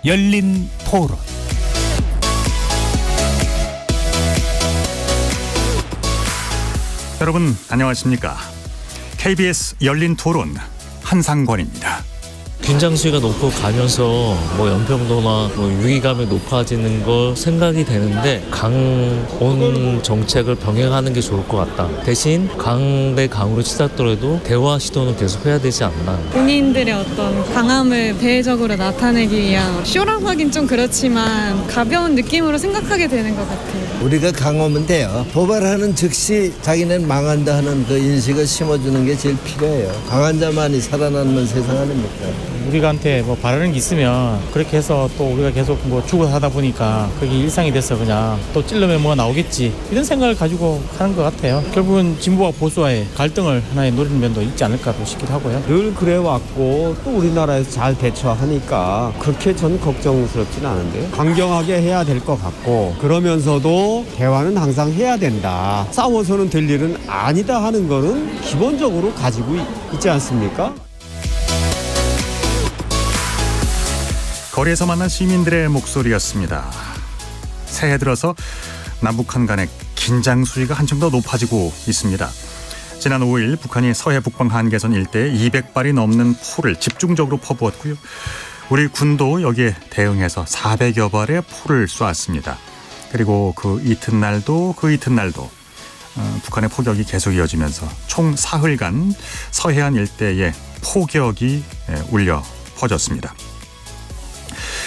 열린 토론. 여러분 안녕하십니까? KBS 열린 토론 한상권입니다. 긴장 수위가 높고 가면서 연평도나 유기감이 높아지는 거 생각이 되는데 강온 정책을 병행하는 게 좋을 것 같다. 대신 강 대 강으로 치닫더라도 대화 시도는 계속 해야 되지 않나. 본인들의 어떤 강함을 대외적으로 나타내기 위한 쇼라고 하긴 좀 그렇지만 가벼운 느낌으로 생각하게 되는 것 같아요. 우리가 강하면 돼요. 도발하는 즉시 자기는 망한다 하는 그 인식을 심어주는 게 제일 필요해요. 강한 자만이 살아남는 세상 아닙니까? 우리한테 바라는 게 있으면 그렇게 해서 또 우리가 계속 죽어 사다 보니까 그게 일상이 돼서 그냥 또 찔러면 뭐가 나오겠지 이런 생각을 가지고 하는 것 같아요. 결국은 진보와 보수와의 갈등을 하나의 노리는 면도 있지 않을까 싶기도 하고요. 늘 그래왔고 또 우리나라에서 잘 대처하니까 그렇게 전 걱정스럽진 않은데요. 강경하게 해야 될 것 같고 그러면서도 대화는 항상 해야 된다. 싸워서는 될 일은 아니다 하는 거는 기본적으로 가지고 있지 않습니까? 거리에서 만난 시민들의 목소리였습니다. 새해 들어서 남북한 간의 긴장 수위가 한층 더 높아지고 있습니다. 지난 5일 북한이 서해 북방 한계선 일대에 200발이 넘는 포를 집중적으로 퍼부었고요. 우리 군도 여기에 대응해서 400여 발의 포를 쏘았습니다. 그리고 그 이튿날도 북한의 포격이 계속 이어지면서 총 사흘간 서해안 일대에 포격이 울려 퍼졌습니다.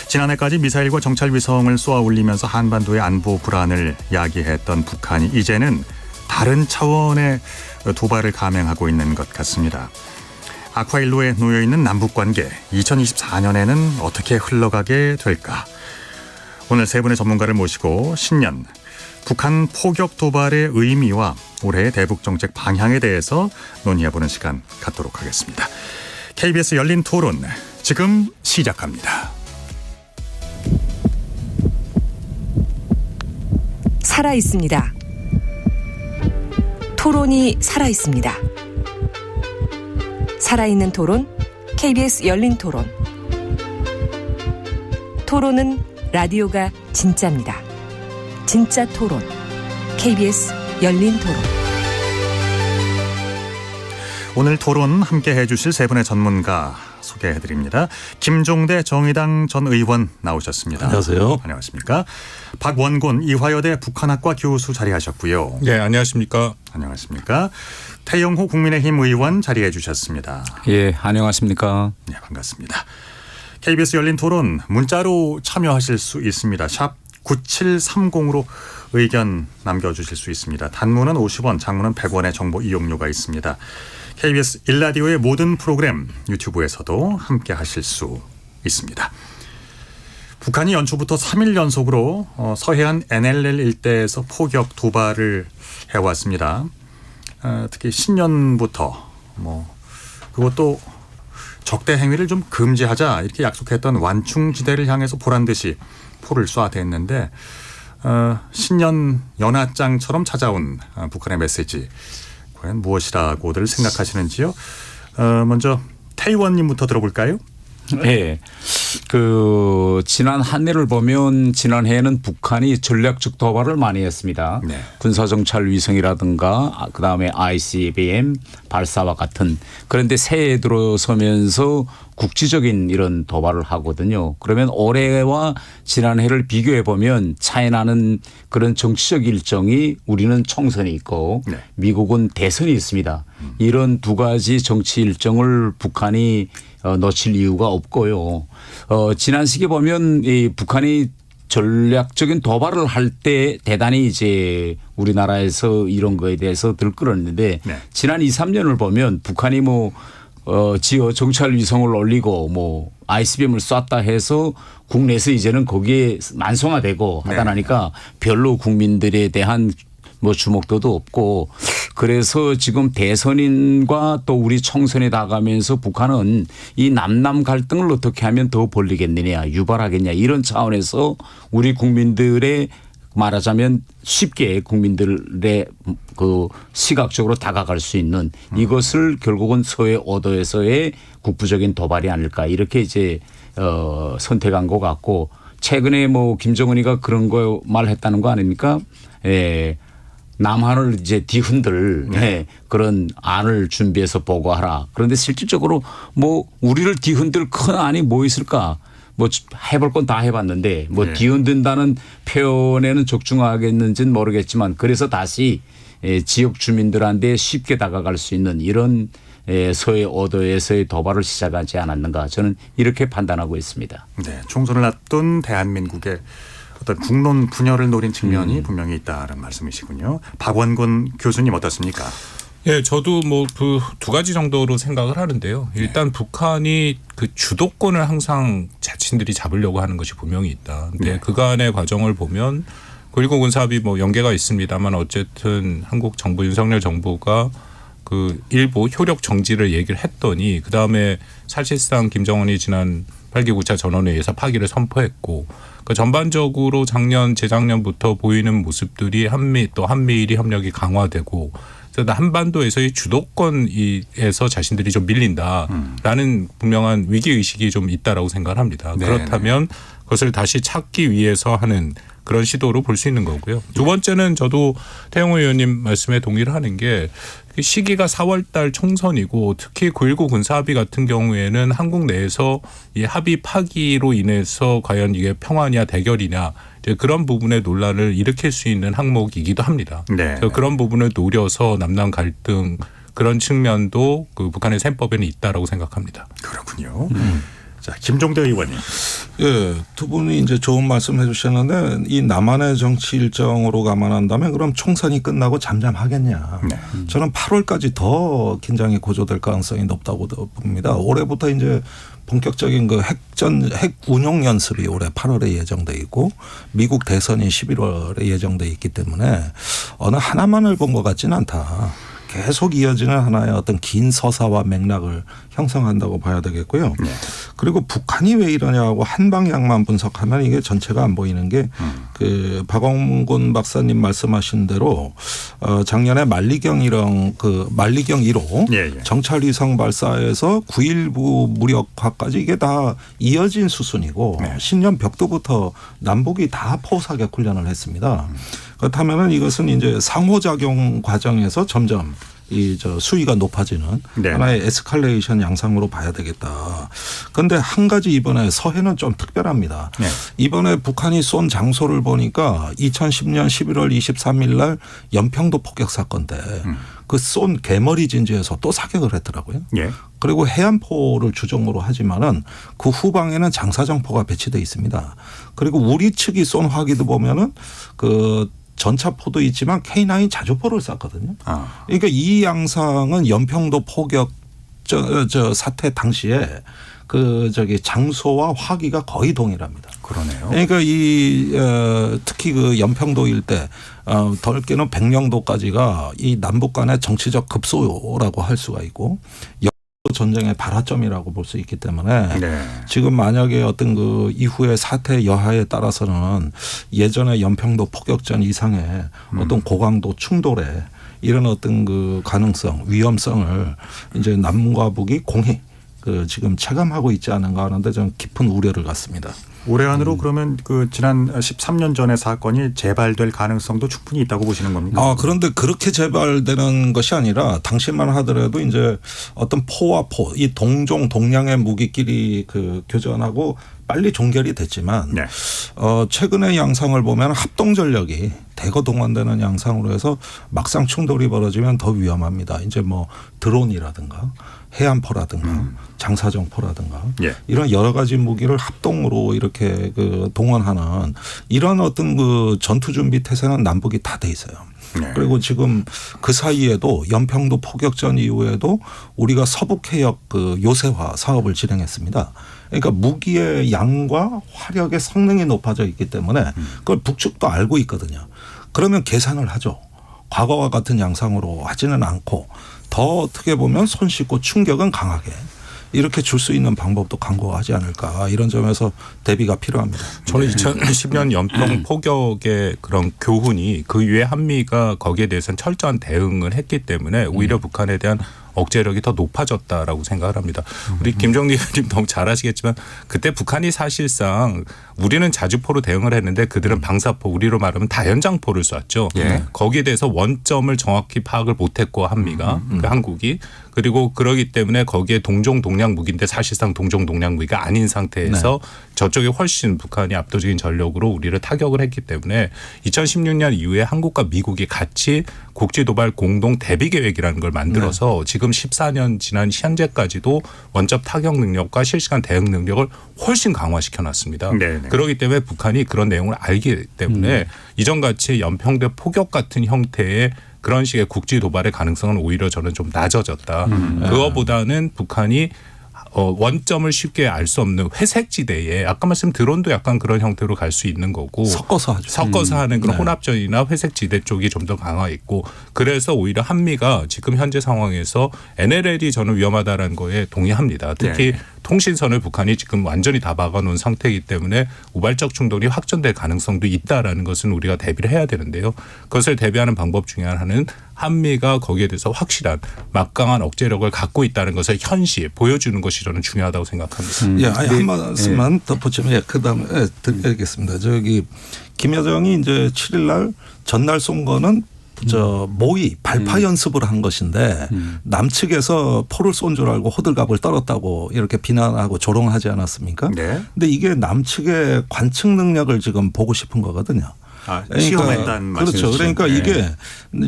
지난해까지 미사일과 정찰 위성을 쏘아 올리면서 한반도의 안보 불안을 야기했던 북한이 이제는 다른 차원의 도발을 감행하고 있는 것 같습니다. 악화일로에 놓여있는 남북관계 2024년에는 어떻게 흘러가게 될까? 오늘 세 분의 전문가를 모시고 신년 북한 포격 도발의 의미와 올해의 대북정책 방향에 대해서 논의해보는 시간 갖도록 하겠습니다. KBS 열린 토론 지금 시작합니다. 살아있습니다. 토론이 살아있습니다. 살아있는 토론, KBS 열린 토론. 토론은 라디오가 진짜입니다. 진짜 토론, KBS 열린 토론. 오늘 토론 함께 해주실 세 분의 전문가 소개해드립니다. 김종대 정의당 전 의원 나오셨습니다. 안녕하세요. 안녕하십니까. 박원곤 이화여대 북한학과 교수 자리하셨고요. 네, 안녕하십니까. 안녕하십니까. 태영호 국민의힘 의원 자리해 주셨습니다. 예, 안녕하십니까. 네, 반갑습니다. KBS 열린 토론 문자로 참여하실 수 있습니다. 샵 9730으로 의견 남겨주실 수 있습니다. 단문은 50원, 장문은 100원의 정보 이용료가 있습니다. KBS 1라디오의 모든 프로그램 유튜브에서도 함께 하실 수 있습니다. 북한이 연초부터 3일 연속으로 서해안 NLL 일대에서 포격 도발을 해왔습니다. 특히 신년부터 그것도 적대 행위를 좀 금지하자 이렇게 약속했던 완충지대를 향해서 보란듯이 포를 쏴댔는데 신년 연하장처럼 찾아온 북한의 메시지 과연 무엇이라고들 생각하시는지요? 먼저 태 의원님부터 들어볼까요? 예. 지난 한 해를 보면 지난해에는 북한이 전략적 도발을 많이 했습니다. 네. 군사정찰 위성이라든가 그다음에 ICBM 발사와 같은. 그런데 새해에 들어서면서 국지적인 이런 도발을 하거든요. 그러면 올해와 지난해를 비교해 보면 차이 나는 그런 정치적 일정이 우리는 총선이 있고 네. 미국은 대선이 있습니다. 이런 두 가지 정치 일정을 북한이 놓칠 이유가 없고요. 지난 시기에 보면 이 북한이 전략적인 도발을 할 때 대단히 이제 우리나라에서 이런 거에 대해서 들끓었는데 네. 지난 2, 3년을 보면 북한이 지어 정찰 위성을 올리고 ICBM을 쐈다 해서 국내에서 이제는 거기에 만성화되고 하다 나니까 별로 국민들에 대한 주목도도 없고 그래서 지금 대선인과 또 우리 총선에 나가면서 북한은 이 남남 갈등을 어떻게 하면 더 벌리겠느냐 유발하겠냐 이런 차원에서 우리 국민들의 말하자면 쉽게 국민들의 시각적으로 다가갈 수 있는 이것을 결국은 서해 오도에서의 국부적인 도발이 아닐까 이렇게 이제 선택한 것 같고 최근에 뭐 김정은이가 그런 거 말했다는 거 아닙니까? 예. 남한을 이제 뒤흔들 그런 안을 준비해서 보고하라. 그런데 실질적으로 뭐 우리를 뒤흔들 큰 안이 뭐 있을까? 뭐 해볼 건 다 해봤는데 뭐 뒤흔든다는 표현에는 적중하겠는지는 모르겠지만 그래서 다시 지역 주민들한테 쉽게 다가갈 수 있는 이런 서해 오도에서의 도발을 시작하지 않았는가 저는 이렇게 판단하고 있습니다. 네, 총선을 앞둔 대한민국의 어떤 국론 분열을 노린 측면이 분명히 있다는 말씀이시군요. 박원곤 교수님 어떻습니까? 예, 저도 뭐 그 두 가지 정도로 생각을 하는데요. 일단 북한이 그 주도권을 항상 자신들이 잡으려고 하는 것이 분명히 있다. 근데 그간의 과정을 보면 9.19 군사합의 뭐 연계가 있습니다만 어쨌든 한국 정부 윤석열 정부가 그 일부 효력 정지를 얘기를 했더니 그다음에 사실상 김정은이 지난 8기 9차 전원회의에서 파기를 선포했고 그 전반적으로 작년 재작년부터 보이는 모습들이 한미일이 협력이 강화되고 한반도에서의 주도권에서 자신들이 좀 밀린다라는 분명한 위기의식이 좀 있다라고 생각을 합니다. 그렇다면 그것을 다시 찾기 위해서 하는 그런 시도로 볼 수 있는 거고요. 두 번째는 저도 태영호 의원님 말씀에 동의를 하는 게 시기가 4월 달 총선이고 특히 9.19 군사합의 같은 경우에는 한국 내에서 이 합의 파기로 인해서 과연 이게 평화냐 대결이냐 이제 그런 부분의 논란을 일으킬 수 있는 항목이기도 합니다. 그래서 그런 부분을 노려서 남남 갈등 그런 측면도 그 북한의 셈법에는 있다라고 생각합니다. 그렇군요. 자, 김종대 의원님. 예, 두 분이 이제 좋은 말씀 해주셨는데 이 남한의 정치 일정으로 감안한다면 그럼 총선이 끝나고 잠잠하겠냐. 저는 8월까지 더 긴장이 고조될 가능성이 높다고 봅니다. 올해부터 이제 본격적인 그 핵 운용 연습이 올해 8월에 예정돼 있고 미국 대선이 11월에 예정돼 있기 때문에 어느 하나만을 본 것 같지는 않다. 계속 이어지는 하나의 어떤 긴 서사와 맥락을 형성한다고 봐야 되겠고요. 그리고 북한이 왜 이러냐고 한 방향만 분석하면 이게 전체가 안 보이는 게 그 박원곤 박사님 말씀하신 대로 작년에 만리경 1호 정찰 위성 발사에서 9.19 무력화까지 이게 다 이어진 수순이고 신년 벽두부터 남북이 다 포사격 훈련을 했습니다. 그렇다면은 이것은 이제 상호작용 과정에서 점점 수위가 높아지는 하나의 에스컬레이션 양상으로 봐야 되겠다. 그런데 한 가지 이번에 서해는 좀 특별합니다. 이번에 북한이 쏜 장소를 보니까 2010년 11월 23일 날 연평도 폭격 사건 때 그 쏜 개머리 진지에서 또 사격을 했더라고요. 그리고 해안포를 주종으로 하지만은 그 후방에는 장사정포가 배치되어 있습니다. 그리고 우리 측이 쏜 화기도 보면은 그 전차포도 있지만 K9 자주포를 쐈거든요. 그러니까 이 양상은 연평도 폭격 사태 당시에 장소와 화기가 거의 동일합니다. 그러네요. 그러니까 특히 그 연평도 일대 덜게는 백령도까지가 이 남북 간의 정치적 급소라고 할 수가 있고 전쟁의 발화점이라고 볼 수 있기 때문에 지금 만약에 어떤 그 이후의 사태 여하에 따라서는 예전의 연평도 폭격전 이상의 어떤 고강도 충돌에 이런 어떤 그 가능성, 위험성을 이제 남과 북이 공히 지금 체감하고 있지 않은가 하는데 저는 깊은 우려를 갖습니다. 올해 안으로 그러면 그 지난 13년 전의 사건이 재발될 가능성도 충분히 있다고 보시는 겁니까? 그런데 그렇게 재발되는 것이 아니라 당시만 하더라도 이제 어떤 포와 이 동량의 무기끼리 그 교전하고 빨리 종결이 됐지만 최근의 양상을 보면 합동 전력이 대거 동원되는 양상으로 해서 막상 충돌이 벌어지면 더 위험합니다. 이제 뭐 드론이라든가 해안포라든가 장사정포라든가 이런 여러 가지 무기를 합동으로 이렇게 그 동원하는 이런 어떤 그 전투 준비 태세는 남북이 다 돼 있어요. 그리고 지금 그 사이에도 연평도 폭격전 이후에도 우리가 서북해역 그 요새화 사업을 진행했습니다. 그러니까 무기의 양과 화력의 성능이 높아져 있기 때문에 그걸 북측도 알고 있거든요. 그러면 계산을 하죠. 과거와 같은 양상으로 하지는 않고 더 어떻게 보면 손쉽고 충격은 강하게 이렇게 줄 수 있는 방법도 강구하지 않을까 이런 점에서 대비가 필요합니다. 저는 2010년 연평 폭격의 그런 교훈이 그 이후에 한미가 거기에 대해서는 철저한 대응을 했기 때문에 오히려 북한에 대한 억제력이 더 높아졌다라고 생각을 합니다. 우리 김정리 의원님 너무 잘 아시겠지만 그때 북한이 사실상 우리는 자주포로 대응을 했는데 그들은 방사포, 우리로 말하면 다연장포를 쐈죠. 거기에 대해서 원점을 정확히 파악을 못했고 한미가 그 한국이 그리고 그러기 때문에 거기에 동종 동량 무기인데 사실상 동종 동량 무기가 아닌 상태에서 저쪽에 훨씬 북한이 압도적인 전력으로 우리를 타격을 했기 때문에 2016년 이후에 한국과 미국이 같이 국지도발 공동 대비 계획이라는 걸 만들어서 지금 14년 지난 현재까지도 원점 타격 능력과 실시간 대응 능력을 훨씬 강화시켜 놨습니다. 그렇기 때문에 북한이 그런 내용을 알기 때문에 이전같이 연평도 포격 같은 형태의 그런 식의 국지 도발의 가능성은 오히려 저는 좀 낮아졌다. 그거보다는 북한이 원점을 쉽게 알 수 없는 회색 지대에 아까 말씀 드론도 약간 그런 형태로 갈 수 있는 거고 섞어서 하죠. 섞어서 하는 그런 혼합전이나 회색 지대 쪽이 좀 더 강화 있고 그래서 오히려 한미가 지금 현재 상황에서 NLL이 저는 위험하다라는 거에 동의합니다. 특히 통신선을 북한이 지금 완전히 다 막아놓은 상태이기 때문에 우발적 충돌이 확전될 가능성도 있다라는 것은 우리가 대비를 해야 되는데요. 그것을 대비하는 방법 중에 하나는 한미가 거기에 대해서 확실한 막강한 억제력을 갖고 있다는 것을 현시에 보여주는 것이 저는 중요하다고 생각합니다. 예, 아니, 한 말씀만 덧붙이면 그다음에 드리겠습니다. 저기 김여정이 이제 7일 날 전날 쏜 거는 모의 발파 연습을 한 것인데 남측에서 포를 쏜 줄 알고 호들갑을 떨었다고 이렇게 비난하고 조롱하지 않았습니까? 근데 이게 남측의 관측 능력을 지금 보고 싶은 거거든요. 시험했다는 말씀이시죠. 그렇죠. 그러니까 이게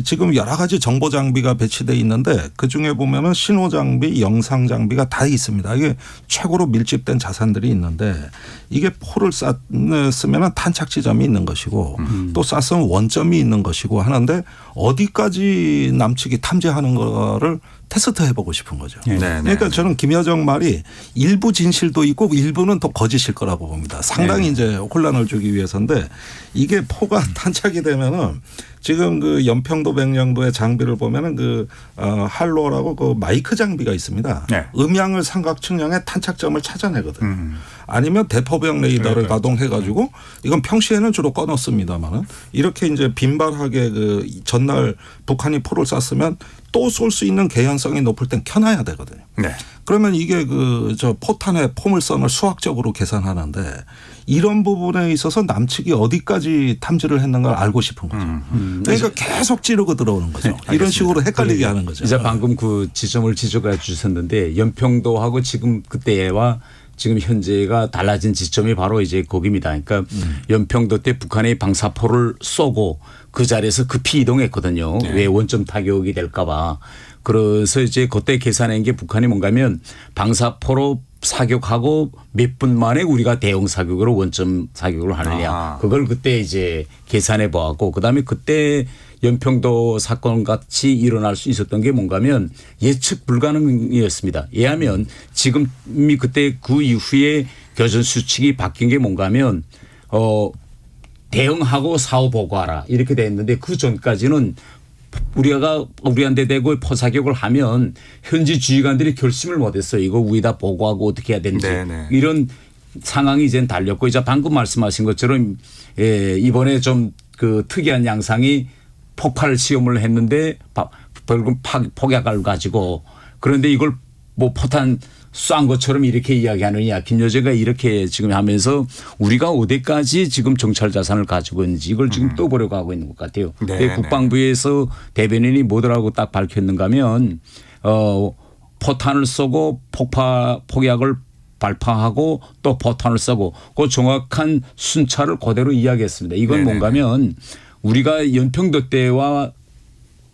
지금 여러 가지 정보 장비가 배치돼 있는데 그중에 보면은 신호 장비, 영상 장비가 다 있습니다. 이게 최고로 밀집된 자산들이 있는데 이게 포를 쐈으면 탄착 지점이 있는 것이고 또 쐈으면 원점이 있는 것이고 하는데 어디까지 남측이 탐지하는 거를 테스트 해보고 싶은 거죠. 그러니까 저는 김여정 말이 일부 진실도 있고 일부는 또 거짓일 거라고 봅니다. 상당히 이제 혼란을 주기 위해서인데 이게 포가 탄착이 되면은 지금 그 연평도 백령도의 장비를 보면은 그 할로라고 그 마이크 장비가 있습니다. 음향을 삼각 측량해 탄착점을 찾아내거든요. 아니면 대포병 레이더를 가동해 가지고 이건 평시에는 주로 꺼놓습니다만은 이렇게 이제 빈발하게 그 전날 북한이 포를 쐈으면 또 쏠 수 있는 개연성이 높을 땐 켜놔야 되거든요. 그러면 이게 그 저 포탄의 포물선을 수학적으로 계산하는데 이런 부분에 있어서 남측이 어디까지 탐지를 했는가를 알고 싶은 거죠. 그러니까 계속 찌르고 들어오는 거죠. 이런 식으로 헷갈리게 하는 거죠. 이제 방금 그 지점을 지적해 주셨는데 연평도하고 지금 그때와 지금 현재가 달라진 지점이 바로 이제 거기입니다. 그러니까 연평도 때 북한이 방사포를 쏘고 그 자리에서 급히 이동했거든요. 왜 원점 타격이 될까 봐. 그래서 이제 그때 계산한 게 북한이 뭔가면 방사포로 사격하고 몇 분 만에 우리가 대응 사격으로 원점 사격을 하느냐. 그걸 그때 이제 계산해 보았고 그다음에 그때 연평도 사건 같이 일어날 수 있었던 게 뭔가면 예측 불가능이었습니다. 왜냐하면 지금이 그때 그 이후에 교전 수칙이 바뀐 게 뭔가면 대응하고 사후 보고하라 이렇게 돼 있는데 그 전까지는 우리한테 대고 포사격을 하면 현지 지휘관들이 결심을 못했어요. 이거 우리다 보고하고 어떻게 해야 되는지 이런 상황이 이제 달렸고 이제 방금 말씀하신 것처럼 이번에 좀 그 특이한 양상이 폭발 시험을 했는데 벌금 폭약을 가지고 그런데 이걸 뭐 포탄 쏜 것처럼 이렇게 이야기하느냐. 김여정가 이렇게 지금 하면서 우리가 어디까지 지금 정찰 자산을 가지고 있는지 이걸 지금 떠보려고 하고 있는 것 같아요. 국방부에서 대변인이 뭐더라고 딱 밝혔는가 하면 포탄을 쏘고 폭약을 발파하고 또 포탄을 쏘고 그 정확한 순차를 그대로 이야기했습니다. 이건 뭔가 하면 우리가 연평도 때와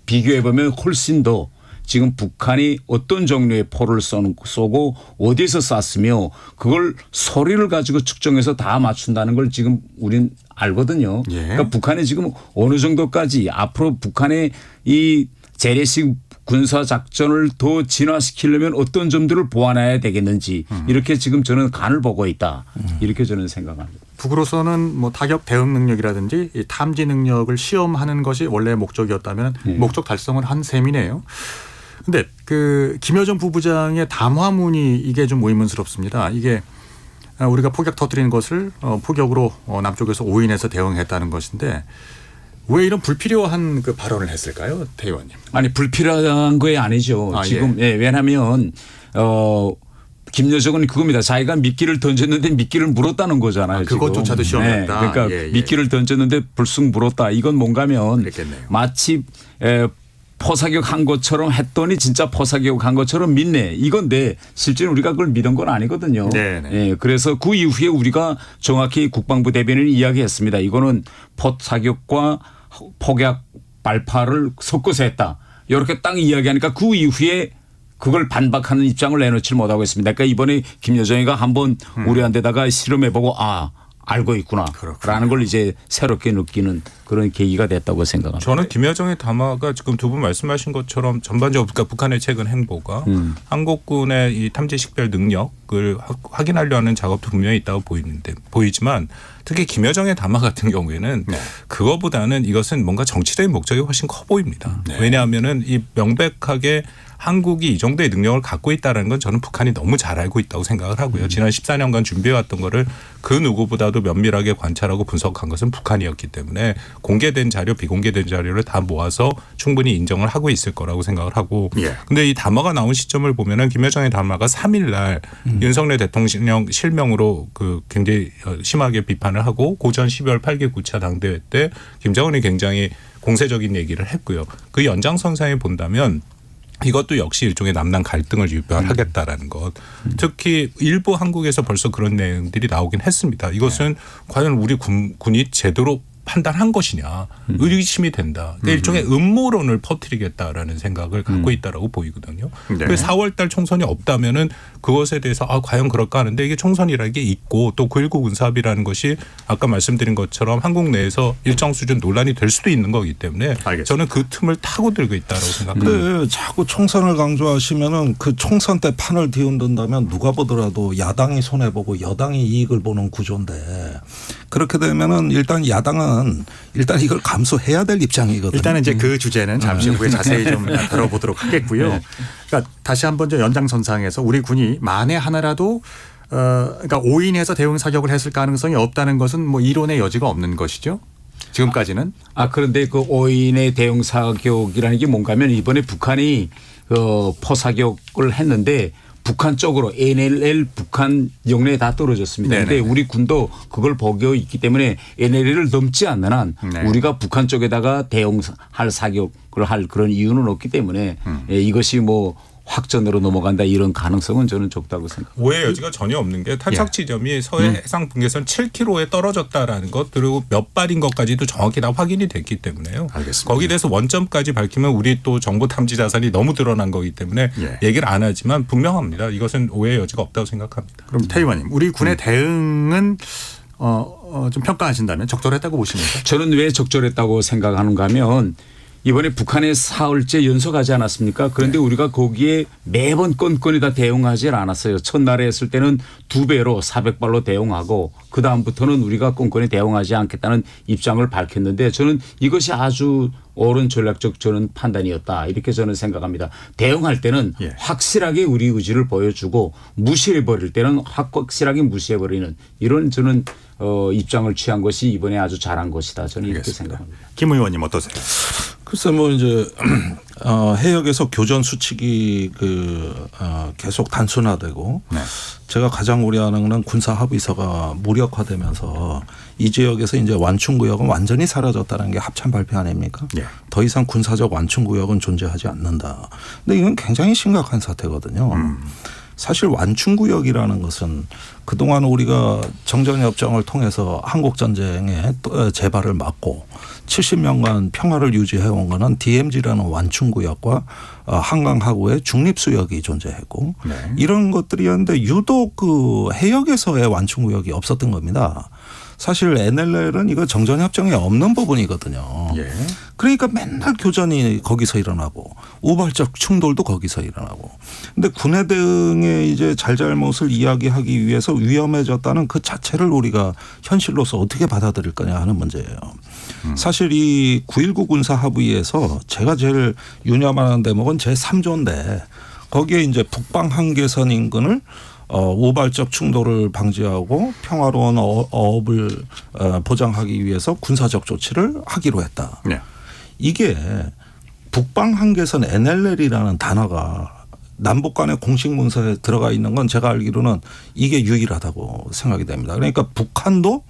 비교해 보면 훨씬 더 지금 북한이 어떤 종류의 포를 쏘고 어디서 쐈으며 그걸 소리를 가지고 측정해서 다 맞춘다는 걸 지금 우린 알거든요. 그러니까 북한이 지금 어느 정도까지 앞으로 북한의 이 재래식 군사작전을 더 진화시키려면 어떤 점들을 보완해야 되겠는지 이렇게 지금 저는 간을 보고 있다. 이렇게 저는 생각합니다. 북으로서는 뭐 타격 대응 능력이라든지 이 탐지 능력을 시험하는 것이 원래 목적이었다면 목적 달성을 한 셈이네요. 근데 그 김여정 부부장의 담화문이 이게 좀 의문스럽습니다. 이게 우리가 폭격 터뜨리는 것을 폭격으로 남쪽에서 오인해서 대응했다는 것인데 왜 이런 불필요한 그 발언을 했을까요, 태 의원님? 아니 불필요한 거에 아니죠. 아, 지금 왜냐하면 김여정은 그겁니다. 자기가 미끼를 던졌는데 미끼를 물었다는 거잖아요. 그것조차도 지금. 시험했다. 그러니까 미끼를 던졌는데 불쑥 물었다. 이건 뭔가면 그랬겠네요. 마치 포사격한 것처럼 했더니 진짜 포사격한 것처럼 믿네. 이건데 실제로 우리가 그걸 믿은 건 아니거든요. 네네. 예, 그래서 그 이후에 우리가 정확히 국방부 대변인이 이야기했습니다. 이거는 포사격과 폭약 발파를 섞어서 했다. 이렇게 딱 이야기하니까 그 이후에 그걸 반박하는 입장을 내놓지 못하고 있습니다. 그러니까 이번에 김여정이가 한번 우리한테다가 실험해보고 알고 있구나. 라는 걸 이제 새롭게 느끼는 그런 계기가 됐다고 생각합니다. 저는 김여정의 담화가 지금 두 분 말씀하신 것처럼 전반적으로 그러니까 북한의 최근 행보가 한국군의 이 탐지 식별 능력을 확인하려 하는 작업도 분명히 있다고 보이지만 특히 김여정의 담화 같은 경우에는 그거보다는 이것은 뭔가 정치적인 목적이 훨씬 커 보입니다. 왜냐하면은 이 명백하게 한국이 이 정도의 능력을 갖고 있다는 건 저는 북한이 너무 잘 알고 있다고 생각을 하고요. 지난 14년간 준비해왔던 거를 그 누구보다도 면밀하게 관찰하고 분석한 것은 북한이었기 때문에 공개된 자료, 비공개된 자료를 다 모아서 충분히 인정을 하고 있을 거라고 생각을 하고 근데 이 담화가 나온 시점을 보면은 김여정의 담화가 3일 날 윤석열 대통령 실명으로 그 굉장히 심하게 비판을 하고 고전 12월 8개 9차 당대회 때 김정은이 굉장히 공세적인 얘기를 했고요. 그 연장선상에 본다면 이것도 역시 일종의 남남 갈등을 유발하겠다라는 것. 특히 일부 한국에서 벌써 그런 내용들이 나오긴 했습니다. 이것은 과연 우리 군이 제대로 판단한 것이냐 의심이 된다. 그러니까 일종의 음모론을 퍼뜨리겠다라는 생각을 갖고 있다라고 보이거든요. 그래서 4월 달 총선이 없다면은 그것에 대해서 과연 그럴까 하는데 이게 총선이라는 게 있고 또 9.19 군사합의라는 것이 아까 말씀드린 것처럼 한국 내에서 일정 수준 논란이 될 수도 있는 거기 때문에 알겠습니다. 저는 그 틈을 타고 들고 있다라고 생각합니다. 네, 자꾸 총선을 강조하시면은 그 총선 때 판을 뒤흔든다면 누가 보더라도 야당이 손해보고 여당이 이익을 보는 구조인데 그렇게 되면은 일단 야당은 일단 이걸 감수해야 될 입장이거든요. 일단은 이제 그 주제는 잠시 후에 자세히 좀 다뤄보도록 하겠고요. 그러니까 다시 한번 저 연장선상에서 우리 군이 만에 하나라도 그러니까 오인해서 대응 사격을 했을 가능성이 없다는 것은 뭐 이론의 여지가 없는 것이죠. 지금까지는. 그런데 그 오인의 대응 사격이라는 게 뭔가 하면 이번에 북한이 포사격을 했는데 북한 쪽으로 NLL 북한 영내에 다 떨어졌습니다. 그런데 우리 군도 그걸 보고 있기 때문에 NLL을 넘지 않는 한 우리가 북한 쪽에다가 대응할 사격을 할 그런 이유는 없기 때문에 이것이 뭐 확전으로 넘어간다 이런 가능성은 저는 적다고 생각합니다. 오해 여지가 전혀 없는 게 탈착 지점이 서해 해상 분계선 7km에 떨어졌다라는 것 그리고 몇 발인 것까지도 정확히 다 확인이 됐기 때문에요. 알겠습니다. 거기에 대해서 원점까지 밝히면 우리 또 정보 탐지 자산이 너무 드러난 거기 때문에 얘기를 안 하지만 분명합니다. 이것은 오해 여지가 없다고 생각합니다. 그럼 태 의원님 우리 군의 대응은 좀 평가하신다면 적절했다고 보십니까? 저는 왜 적절했다고 생각하는가 하면 이번에 북한에 사흘째 연속하지 않았습니까? 그런데 우리가 거기에 매번 건건이 다 대응하지 않았어요. 첫날에 했을 때는 2배로 400발로 대응하고 그다음부터는 우리가 건건이 대응하지 않겠다는 입장을 밝혔는데 저는 이것이 아주 옳은 전략적 저는 판단이었다. 이렇게 저는 생각합니다. 대응할 때는 확실하게 우리 의지를 보여주고 무시해버릴 때는 확실하게 무시해버리는 이런 저는 입장을 취한 것이 이번에 아주 잘한 것이다. 저는 이렇게 생각합니다. 김 의원님 어떠세요? 글쎄 뭐 이제 해역에서 교전 수칙이 계속 단순화되고 제가 가장 우려하는 것은 군사 합의서가 무력화되면서 이 지역에서 이제 완충구역은 완전히 사라졌다는 게 합참 발표 아닙니까? 더 이상 군사적 완충구역은 존재하지 않는다. 근데 이건 굉장히 심각한 사태거든요. 사실 완충구역이라는 것은 그동안 우리가 정전협정을 통해서 한국전쟁의 재발을 막고 70년간 평화를 유지해온 거는 DMZ라는 완충구역과 한강하구의 중립수역이 존재했고 이런 것들이었는데 유독 그 해역에서의 완충구역이 없었던 겁니다. 사실 NLL은 이거 정전협정에 없는 부분이거든요. 그러니까 맨날 교전이 거기서 일어나고 우발적 충돌도 거기서 일어나고. 근데 군의 등의 이제 잘잘못을 이야기하기 위해서 위험해졌다는 그 자체를 우리가 현실로서 어떻게 받아들일 거냐 하는 문제예요. 사실 이 9.19 군사합의에서 제가 제일 유념하는 대목은 제3조인데 거기에 이제 북방 한계선 인근을 우발적 충돌을 방지하고 평화로운 어업을 보장하기 위해서 군사적 조치를 하기로 했다. 네. 이게 북방 한계선 NLL이라는 단어가 남북 간의 공식 문서에 들어가 있는 건 제가 알기로는 이게 유일하다고 생각이 됩니다. 그러니까 북한도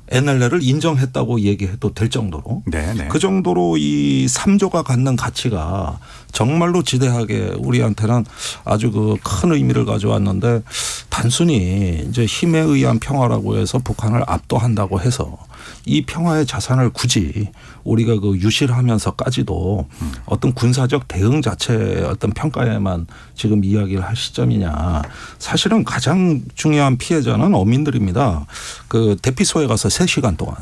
NLL을 인정했다고 얘기해도 될 정도로 네네. 그 정도로 이 3조가 갖는 가치가 정말로 지대하게 우리한테는 아주 그 큰 의미를 가져왔는데 단순히 이제 힘에 의한 평화라고 해서 북한을 압도한다고 해서 이 평화의 자산을 굳이 우리가 그 유실하면서까지도 어떤 군사적 대응 자체의 어떤 평가에만 지금 이야기를 할 시점이냐. 사실은 가장 중요한 피해자는 어민들입니다. 그 대피소에 가서 3시간 동안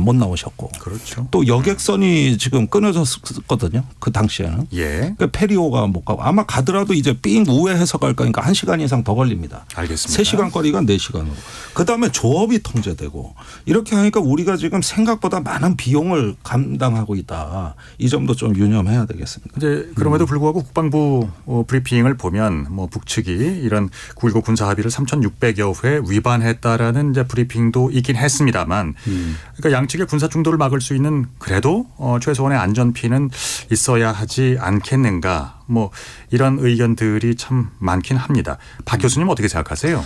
못 나오셨고. 그렇죠. 또 여객선이 지금 끊어졌거든요. 그 당시에는. 예. 그러니까 페리오가 못 가고 아마 가더라도 이제 삥 우회해서 갈 거니까 1시간 이상 더 걸립니다. 알겠습니다. 3시간 거리가 4시간으로. 그다음에 조업이 통제되고 이렇게 하니까 우리가 지금 생각보다 많은 비용을 감당하고 있다. 이 점도 좀 유념해야 되겠습니다. 이제 그럼에도 불구하고 국방부 브리핑을 보면 뭐 북측이 이런 9.19 군사 합의를 3,600여 회 위반했다라는 이제 브리핑도 있긴 했습니다만 그러니까 양측의 군사 충돌을 막을 수 있는 그래도 최소한의 안전피는 있어야 하지 않겠는가 뭐 이런 의견들이 참 많긴 합니다. 박 교수님 어떻게 생각하세요?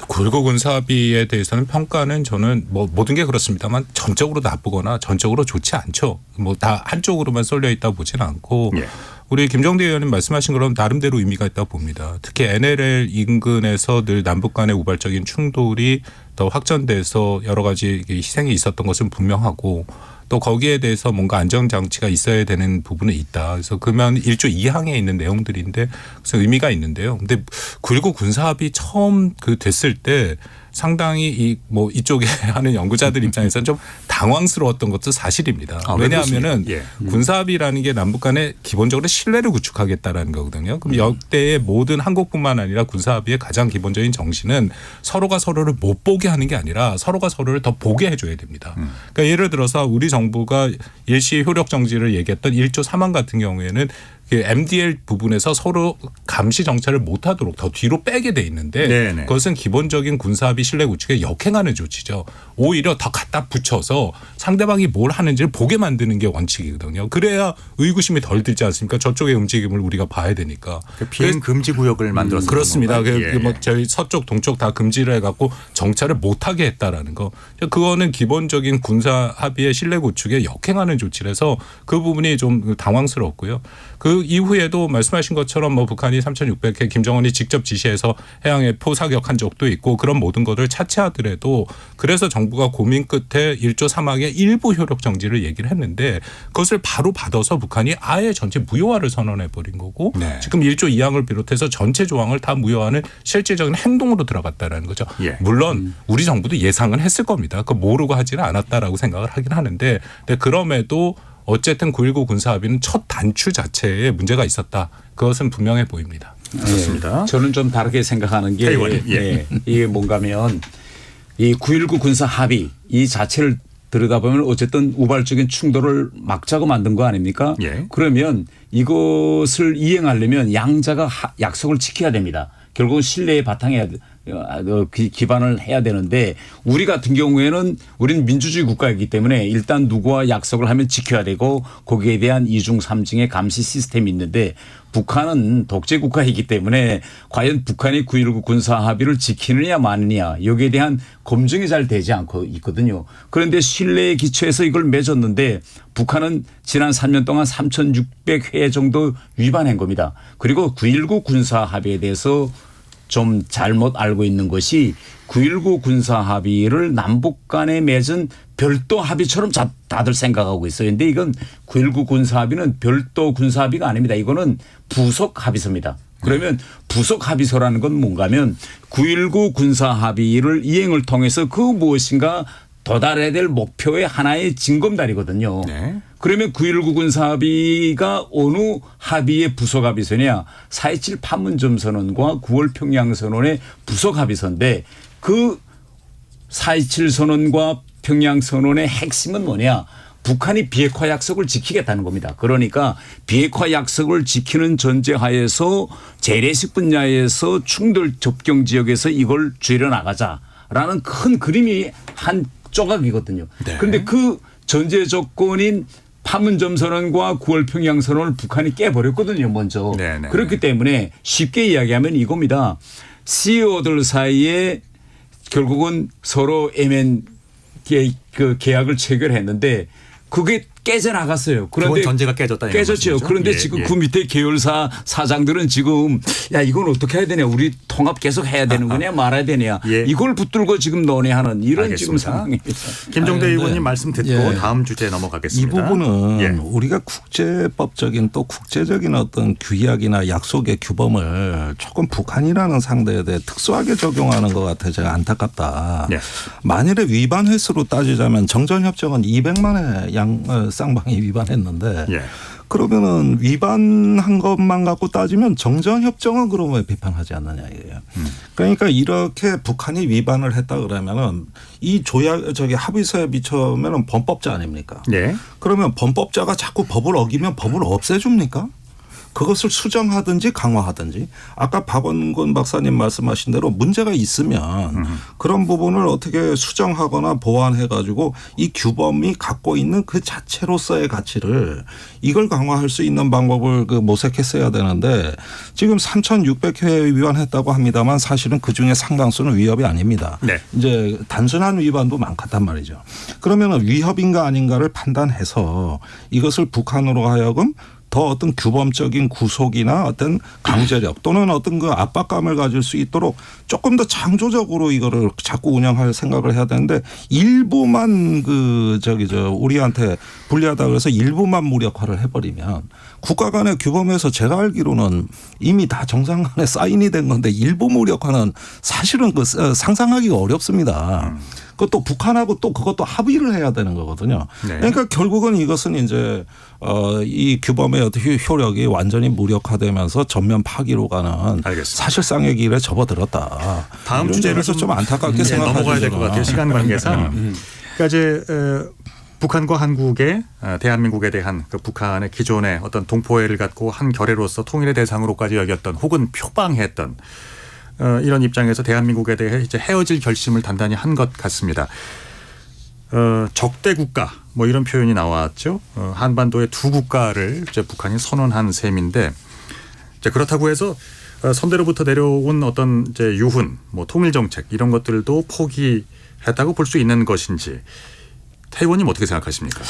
9.19 군사합의에 대해서는 평가는 저는 뭐 모든 게 그렇습니다만 전적으로 나쁘거나 전적으로 좋지 않죠. 뭐 다 한쪽으로만 쏠려 있다 보진 않고 예. 우리 김정대 의원님 말씀하신 것처럼 나름대로 의미가 있다고 봅니다. 특히 NLL 인근에서 늘 남북 간의 우발적인 충돌이 더 확전돼서 여러 가지 희생이 있었던 것은 분명하고 또 거기에 대해서 뭔가 안전장치가 있어야 되는 부분은 있다. 그래서 그러면 1조 2항에 있는 내용들인데 그래서 의미가 있는데요. 근데 9.19 군사합의 처음 됐을 때 상당히 뭐 이쪽에 하는 연구자들 입장에서는 좀 당황스러웠던 것도 사실입니다. 왜냐하면은 예. 군사합의라는 게 남북 간에 기본적으로 신뢰를 구축하겠다라는 거거든요. 그럼 역대의 모든 한국뿐만 아니라 군사합의의 가장 기본적인 정신은 서로가 서로를 못 보게 하는 게 아니라 서로가 서로를 더 보게 해줘야 됩니다. 그러니까 예를 들어서 우리 정부가 일시 효력 정지를 얘기했던 1조 3항 같은 경우에는 MDL 부분에서 서로 감시 정찰을 못하도록 더 뒤로 빼게 돼 있는데 네네. 그것은 기본적인 군사합의 신뢰 구축에 역행하는 조치죠. 오히려 더 갖다 붙여서 상대방이 뭘 하는지를 보게 만드는 게 원칙이거든요. 그래야 의구심이 덜 들지 않습니까? 저쪽의 움직임을 우리가 봐야 되니까. 비행 금지 구역을 만들었습니다. 그렇습니다. 예. 뭐 저희 서쪽 동쪽 다 금지를 해갖고 정찰을 못하게 했다라는 거. 그거는 기본적인 군사 합의의 신뢰 구축에 역행하는 조치라서 그 부분이 좀 당황스럽고요. 그 이후에도 말씀하신 것처럼 뭐 북한이 3,600회 김정은이 직접 지시해서 해양에 포사격한 적도 있고 그런 모든 것을 차치하더라도 그래서 정부가 고민 끝에 1조 3항의 일부 효력 정지를 얘기를 했는데 그것을 바로 받아서 북한이 아예 전체 무효화를 선언해 버린 거고 네. 지금 1조 2항을 비롯해서 전체 조항을 다 무효화하는 실제적인 행동으로 들어갔다라는 거죠. 예. 물론 우리 정부도 예상은 했을 겁니다. 그 모르고 하지는 않았다라고 생각을 하긴 하는데 근데 그럼에도 어쨌든 9.19 군사합의는 첫 단추 자체에 문제가 있었다. 그것은 분명해 보입니다. 그렇습니다. 저는 좀 다르게 생각하는 게 이게 뭔가면 이 9.19 군사합의 이 자체를 들여다보면 어쨌든 우발적인 충돌을 막자고 만든 거 아닙니까? 예. 그러면 이것을 이행하려면 양자가 약속을 지켜야 됩니다. 결국은 신뢰에 바탕해야 기반을 해야 되는데 우리 같은 경우에는 우리는 민주주의 국가이기 때문에 일단 누구와 약속을 하면 지켜야 되고 거기에 대한 2중 3중의 감시 시스템이 있는데 북한은 독재 국가이기 때문에 과연 북한이 9.19 군사 합의를 지키느냐 마느냐 여기에 대한 검증이 잘 되지 않고 있거든요. 그런데 신뢰에 기초해서 이걸 맺었는데 북한은 지난 3년 동안 3,600회 정도 위반한 겁니다. 그리고 9.19 군사 합의에 대해서 좀 잘못 알고 있는 것이 9.19 군사 합의를 남북 간에 맺은 별도 합의처럼 다들 생각하고 있어요. 그런데 이건 9.19 군사 합의는 별도 군사 합의가 아닙니다. 이거는 부속 합의서입니다. 그러면 부속 합의서라는 건 뭔가 하면 9.19 군사 합의를 이행을 통해서 그 무엇인가 도달해야 될 목표의 하나의 징검다리거든요. 네. 그러면 9.19 군사합의가 어느 합의의 부속합의서냐 4.27 판문점 선언과 9월 평양선언의 부속합의서인데 그 4.27 선언과 평양선언의 핵심은 뭐냐 북한이 비핵화 약속을 지키겠다는 겁니다. 그러니까 비핵화 약속을 지키는 전제하에서 재래식 분야에서 충돌 접경 지역에서 이걸 줄여나가자라는 큰 그림이 한 조각이거든요. 네. 그런데 그 전제 조건인 판문점 선언과 9월 평양 선언을 북한이 깨버렸거든요. 먼저. 네네. 그렇기 때문에 쉽게 이야기하면 이겁니다. CEO들 사이에 결국은 서로 그 계약을 체결했는데 그게 깨져나갔어요. 그런데 전제가 깨졌다. 깨졌죠. 그런데 예, 지금 예. 그 밑에 계열사 사장들은 지금 야 이건 어떻게 해야 되냐. 우리 통합 계속 해야 되는 거냐 말아야 되냐. 예. 이걸 붙들고 지금 논의하는 이런 알겠습니다. 지금 상황입니다. 김종대 의원님 말씀 듣고 예. 다음 주제에 이 넘어가겠습니다. 부분은 예. 우리가 국제법적인 또 국제적인 어떤 규약이나 약속의 규범을 조금 북한이라는 상대에 대해 특수하게 적용하는 것 같아 제가 안타깝다. 예. 만일에 위반 횟수로 따지자면 정전협정은 200만의 쌍방이 위반했는데 예. 그러면은 위반한 것만 갖고 따지면 정전협정은 그러면 왜 비판하지 않느냐 이거예요. 그러니까 이렇게 북한이 위반을 했다 그러면은 이 합의서에 비춰면은 범법자 아닙니까? 예. 그러면 범법자가 자꾸 법을 어기면 법을 없애줍니까? 그것을 수정하든지 강화하든지 아까 박원곤 박사님 말씀하신 대로 문제가 있으면 그런 부분을 어떻게 수정하거나 보완해 가지고 이 규범이 갖고 있는 그 자체로서의 가치를 이걸 강화할 수 있는 방법을 모색했어야 되는데 지금 3,600회 위반했다고 합니다만 사실은 그중에 상당수는 위협이 아닙니다. 네. 이제 단순한 위반도 많단 말이죠. 그러면 위협인가 아닌가를 판단해서 이것을 북한으로 하여금 더 어떤 규범적인 구속이나 어떤 강제력 또는 어떤 그 압박감을 가질 수 있도록 조금 더 창조적으로 이거를 자꾸 운영할 생각을 해야 되는데 일부만 우리한테 불리하다 그래서 일부만 무력화를 해버리면 국가 간의 규범에서 제가 알기로는 이미 다 정상간에 사인이 된 건데 일부 무력화는 사실은 상상하기가 어렵습니다. 그것도 북한하고 또 그것도 합의를 해야 되는 거거든요. 네. 그러니까 결국은 이것은 이제 이 규범의 어떤 효력이 완전히 무력화되면서 전면 파기로 가는 알겠습니다. 사실상의 길에 접어들었다. 다음 주제에서 좀 안타깝게 생각하죠. 넘어가야 될 것 같아요. 시간 관계상. 그러니까 이제 북한과 한국의 대한민국에 대한 그 북한의 기존의 어떤 동포애를 갖고 한 결의로서 통일의 대상으로까지 여겼던 혹은 표방했던 이런 입장에서 대한민국에 대해 이제 헤어질 결심을 단단히 한 것 같습니다. 적대 국가 뭐 이런 표현이 나왔죠. 한반도의 두 국가를 이제 북한이 선언한 셈인데 이제 그렇다고 해서 선대로부터 내려온 어떤 이제 유훈, 뭐 통일 정책 이런 것들도 포기했다고 볼 수 있는 것인지. 태 의원님 어떻게 생각하십니까?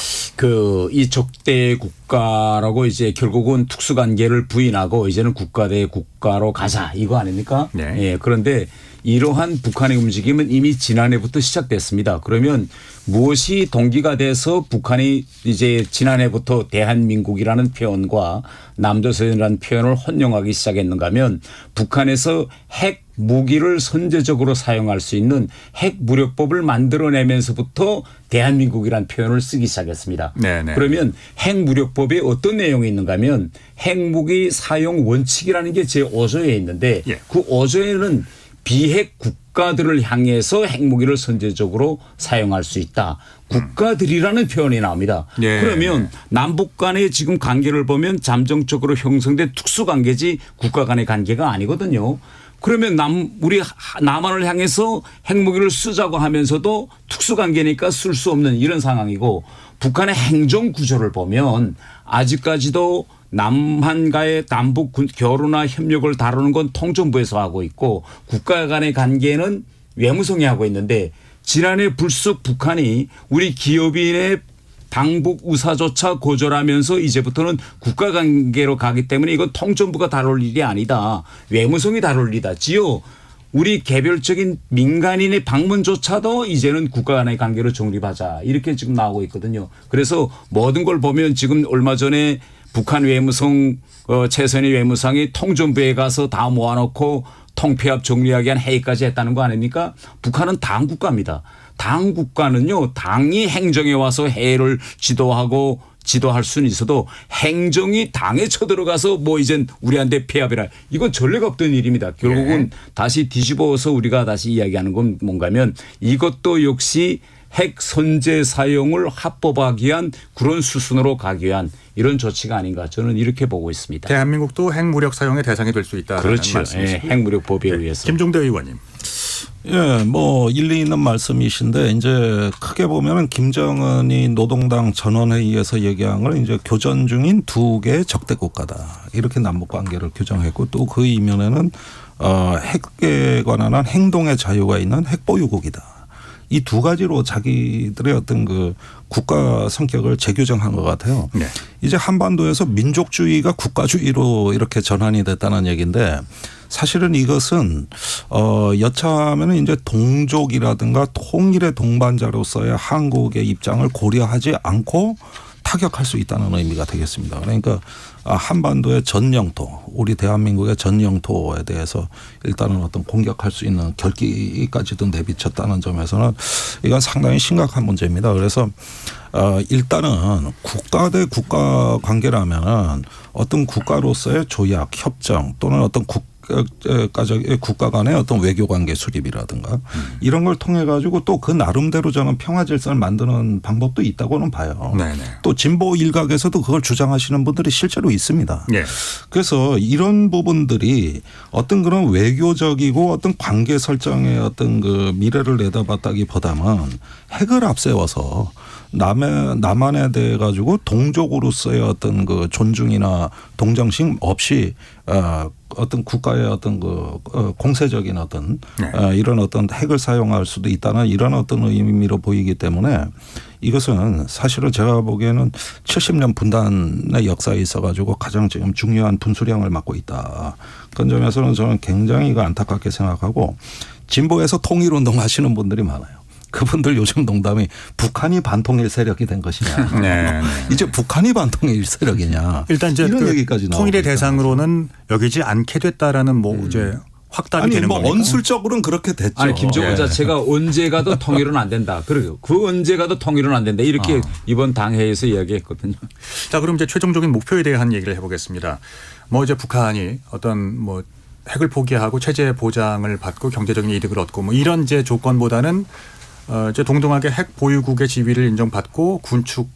이 적대 국가라고 이제 결국은 특수관계를 부인하고 이제는 국가 대 국가로 가자 이거 아닙니까? 네. 예. 그런데 이러한 북한의 움직임은 이미 지난해부터 시작됐습니다. 그러면 무엇이 동기가 돼서 북한이 이제 지난해부터 대한민국이라는 표현과 남조선이라는 표현을 혼용하기 시작했는가 하면 북한에서 핵 무기를 선제적으로 사용할 수 있는 핵무력법을 만들어내면서부터 대한민국이라는 표현을 쓰기 시작했습니다. 네네. 그러면 핵무력법에 어떤 내용이 있는가 하면 핵무기 사용 원칙이라는 게 제5조에 있는데 예. 그 5조에는 비핵 국가들을 향해서 핵무기를 선제적으로 사용할 수 있다. 국가들이라는 표현이 나옵니다. 예. 그러면 남북 간의 지금 관계를 보면 잠정적으로 형성된 특수관계지 국가 간의 관계가 아니거든요. 그러면 우리 남한을 향해서 핵무기를 쓰자고 하면서도 특수관계니까 쓸 수 없는 이런 상황이고 북한의 행정구조를 보면 아직까지도 남한과의 남북 교류나 협력을 다루는 건 통전부에서 하고 있고 국가 간의 관계는 외무성이 하고 있는데 지난해 불쑥 북한이 우리 기업인의 방북 의사조차 거절하면서 이제부터는 국가 관계로 가기 때문에 이건 통전부가 다룰 일이 아니다. 외무성이 다룰 일이다. 지요. 우리 개별적인 민간인의 방문조차도 이제는 국가 간의 관계로 정립하자. 이렇게 지금 나오고 있거든요. 그래서 모든 걸 보면 지금 얼마 전에 북한 외무성 최선희 외무상이 통전부에 가서 다 모아놓고 통폐합 정리하기 위한 회의까지 했다는 거 아닙니까? 북한은 당국가입니다. 당국가는요. 당이 행정에 와서 회의를 지도할 수는 있어도 행정이 당에 쳐들어가서 뭐 이젠 우리한테 폐합이라 이건 전례가 없던 일입니다. 결국은 다시 뒤집어서 우리가 다시 이야기하는 건 뭔가 하면 이것도 역시 핵 선제 사용을 합법화하기 위한 그런 수순으로 가기 위한 이런 조치가 아닌가 저는 이렇게 보고 있습니다. 대한민국도 핵무력 사용의 대상이 될 수 있다는 그렇죠. 말씀이시죠. 핵무력법에 의해서. 김종대 의원님. 예, 뭐 일리 있는 말씀이신데 이제 크게 보면은 김정은이 노동당 전원회의에서 얘기한 걸 이제 교전 중인 두 개의 적대 국가다 이렇게 남북 관계를 규정했고 또 그 이면에는 핵에 관한 행동의 자유가 있는 핵보유국이다. 이 두 가지로 자기들의 어떤 그 국가 성격을 재규정한 것 같아요. 네. 이제 한반도에서 민족주의가 국가주의로 이렇게 전환이 됐다는 얘기인데 사실은 이것은 여차하면 이제 동족이라든가 통일의 동반자로서의 한국의 입장을 고려하지 않고 타격할 수 있다는 의미가 되겠습니다. 그러니까 한반도의 전 영토, 우리 대한민국의 전 영토에 대해서 일단은 어떤 공격할 수 있는 결기까지도 내비쳤다는 점에서는 이건 상당히 심각한 문제입니다. 그래서 일단은 국가 대 국가 관계라면은 어떤 국가로서의 조약, 협정 또는 어떤 국가 간의 어떤 외교 관계 수립이라든가 이런 걸 통해 가지고 또 그 나름대로 저는 평화 질서를 만드는 방법도 있다고는 봐요. 네네. 또 진보 일각에서도 그걸 주장하시는 분들이 실제로 있습니다. 네. 그래서 이런 부분들이 어떤 그런 외교적이고 어떤 관계 설정의 어떤 그 미래를 내다봤다기보다는 핵을 앞세워서 남한에 대해 가지고 동족으로서의 어떤 그 존중이나 동정심 없이 어떤 국가의 어떤 그 공세적인 어떤 이런 어떤 핵을 사용할 수도 있다는 이런 어떤 의미로 보이기 때문에 이것은 사실은 제가 보기에는 70년 분단의 역사에 있어 가지고 가장 지금 중요한 분수령을 맡고 있다. 그런 점에서는 저는 굉장히 이거 안타깝게 생각하고 진보에서 통일운동 하시는 분들이 많아요. 그분들 요즘 농담이 북한이 반통일 세력이 된 것이냐. 네. 이제 북한이 반통일 세력이냐. 일단 이제 이런 그 얘기까지 통일의 나오니까. 대상으로는 여기지 않게 됐다라는 뭐 이제 확답이 아니 되는 뭐 겁니까? 언술적으로는 그렇게 됐죠. 아니 김정은 예. 자체가 언제 가도 통일은 안 된다. 그리고 그 언제 가도 통일은 안 된다. 이렇게 이번 당회에서 이야기했거든요. 자, 그럼 이제 최종적인 목표에 대한 얘기를 해보겠습니다. 뭐 이제 북한이 어떤 뭐 핵을 포기하고 체제 보장을 받고 경제적인 이득을 얻고 뭐 이런 이제 조건보다는 이제 동등하게 핵 보유국의 지위를 인정받고 군축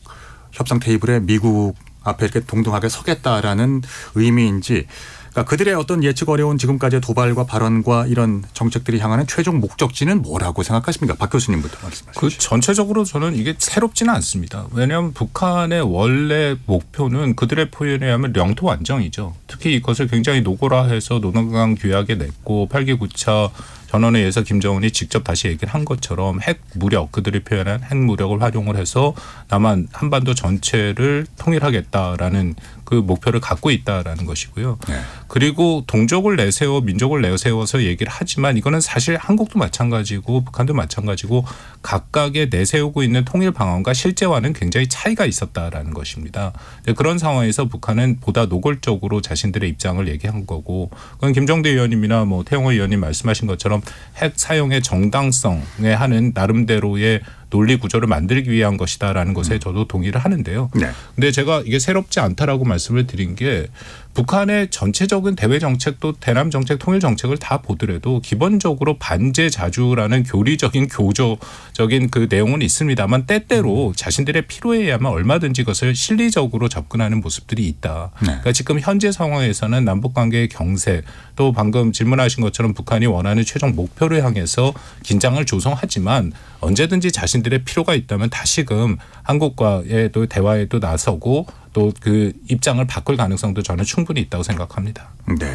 협상 테이블에 미국 앞에 이렇게 동등하게 서겠다라는 의미인지, 그러니까 그들의 어떤 예측 어려운 지금까지의 도발과 발언과 이런 정책들이 향하는 최종 목적지는 뭐라고 생각하십니까? 박 교수님부터 말씀하시죠. 그 전체적으로 저는 이게 새롭지는 않습니다. 왜냐하면 북한의 원래 목표는 그들의 표현에 의하면 영토 완정이죠. 특히 이것을 굉장히 노골화해서 노동강 규약에 냈고 8기 9차 전원회의에서 김정은이 직접 다시 얘기를 한 것처럼 핵 무력, 그들이 표현한 핵 무력을 활용을 해서 남한 한반도 전체를 통일하겠다라는 그 목표를 갖고 있다라는 것이고요. 네. 그리고 동족을 내세워 민족을 내세워서 얘기를 하지만 이거는 사실 한국도 마찬가지고 북한도 마찬가지고 각각의 내세우고 있는 통일 방안과 실제와는 굉장히 차이가 있었다라는 것입니다. 그런 상황에서 북한은 보다 노골적으로 자신들의 입장을 얘기한 거고, 그건 김종대 의원님이나 뭐 태영호 의원님 말씀하신 것처럼 핵 사용의 정당성에 하는 나름대로의 논리 구조를 만들기 위한 것이다라는 것에 저도 동의를 하는데요. 네. 근데 제가 이게 새롭지 않다라고 말씀을 드린 게 북한의 전체적인 대외 정책도 대남 정책, 통일 정책을 다 보더라도 기본적으로 반제 자주라는 교리적인 교조적인 그 내용은 있습니다만 때때로 자신들의 필요에 의하면 얼마든지 그것을 실리적으로 접근하는 모습들이 있다. 네. 그러니까 지금 현재 상황에서는 남북 관계의 경세, 또 방금 질문하신 것처럼 북한이 원하는 최종 목표를 향해서 긴장을 조성하지만 언제든지 자신들의 필요가 있다면 다시금 한국과의 또 대화에도 나서고 또 그 입장을 바꿀 가능성도 저는 충분히 있다고 생각합니다. 네.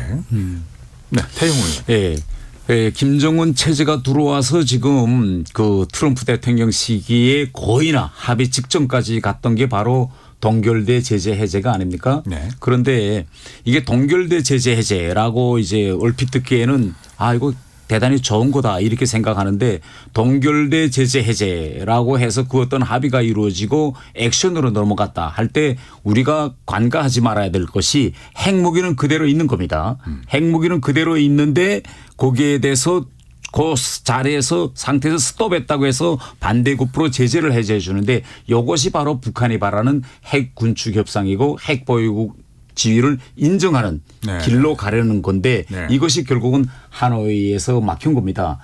네. 태용 의원. 예. 예, 김정은 체제가 들어와서 지금 그 트럼프 대통령 시기에 거의나 합의 직전까지 갔던 게 바로 동결대 제재 해제가 아닙니까? 네. 그런데 이게 동결대 제재 해제라고 이제 얼핏 듣기에는 이거 대단히 좋은 거다 이렇게 생각하는데 동결대 제재 해제라고 해서 그 어떤 합의가 이루어지고 액션으로 넘어갔다 할 때 우리가 관가하지 말아야 될 것이 핵무기는 그대로 있는 겁니다. 핵무기는 그대로 있는데 거기에 대해서 그 자리에서 상태에서 스톱했다고 해서 반대급부로 제재를 해제해 주는데 이것이 바로 북한이 바라는 핵 군축 협상이고 핵 보유국 지위를 인정하는 네. 길로 가려는 건데 네. 이것이 결국은 하노이에서 막힌 겁니다.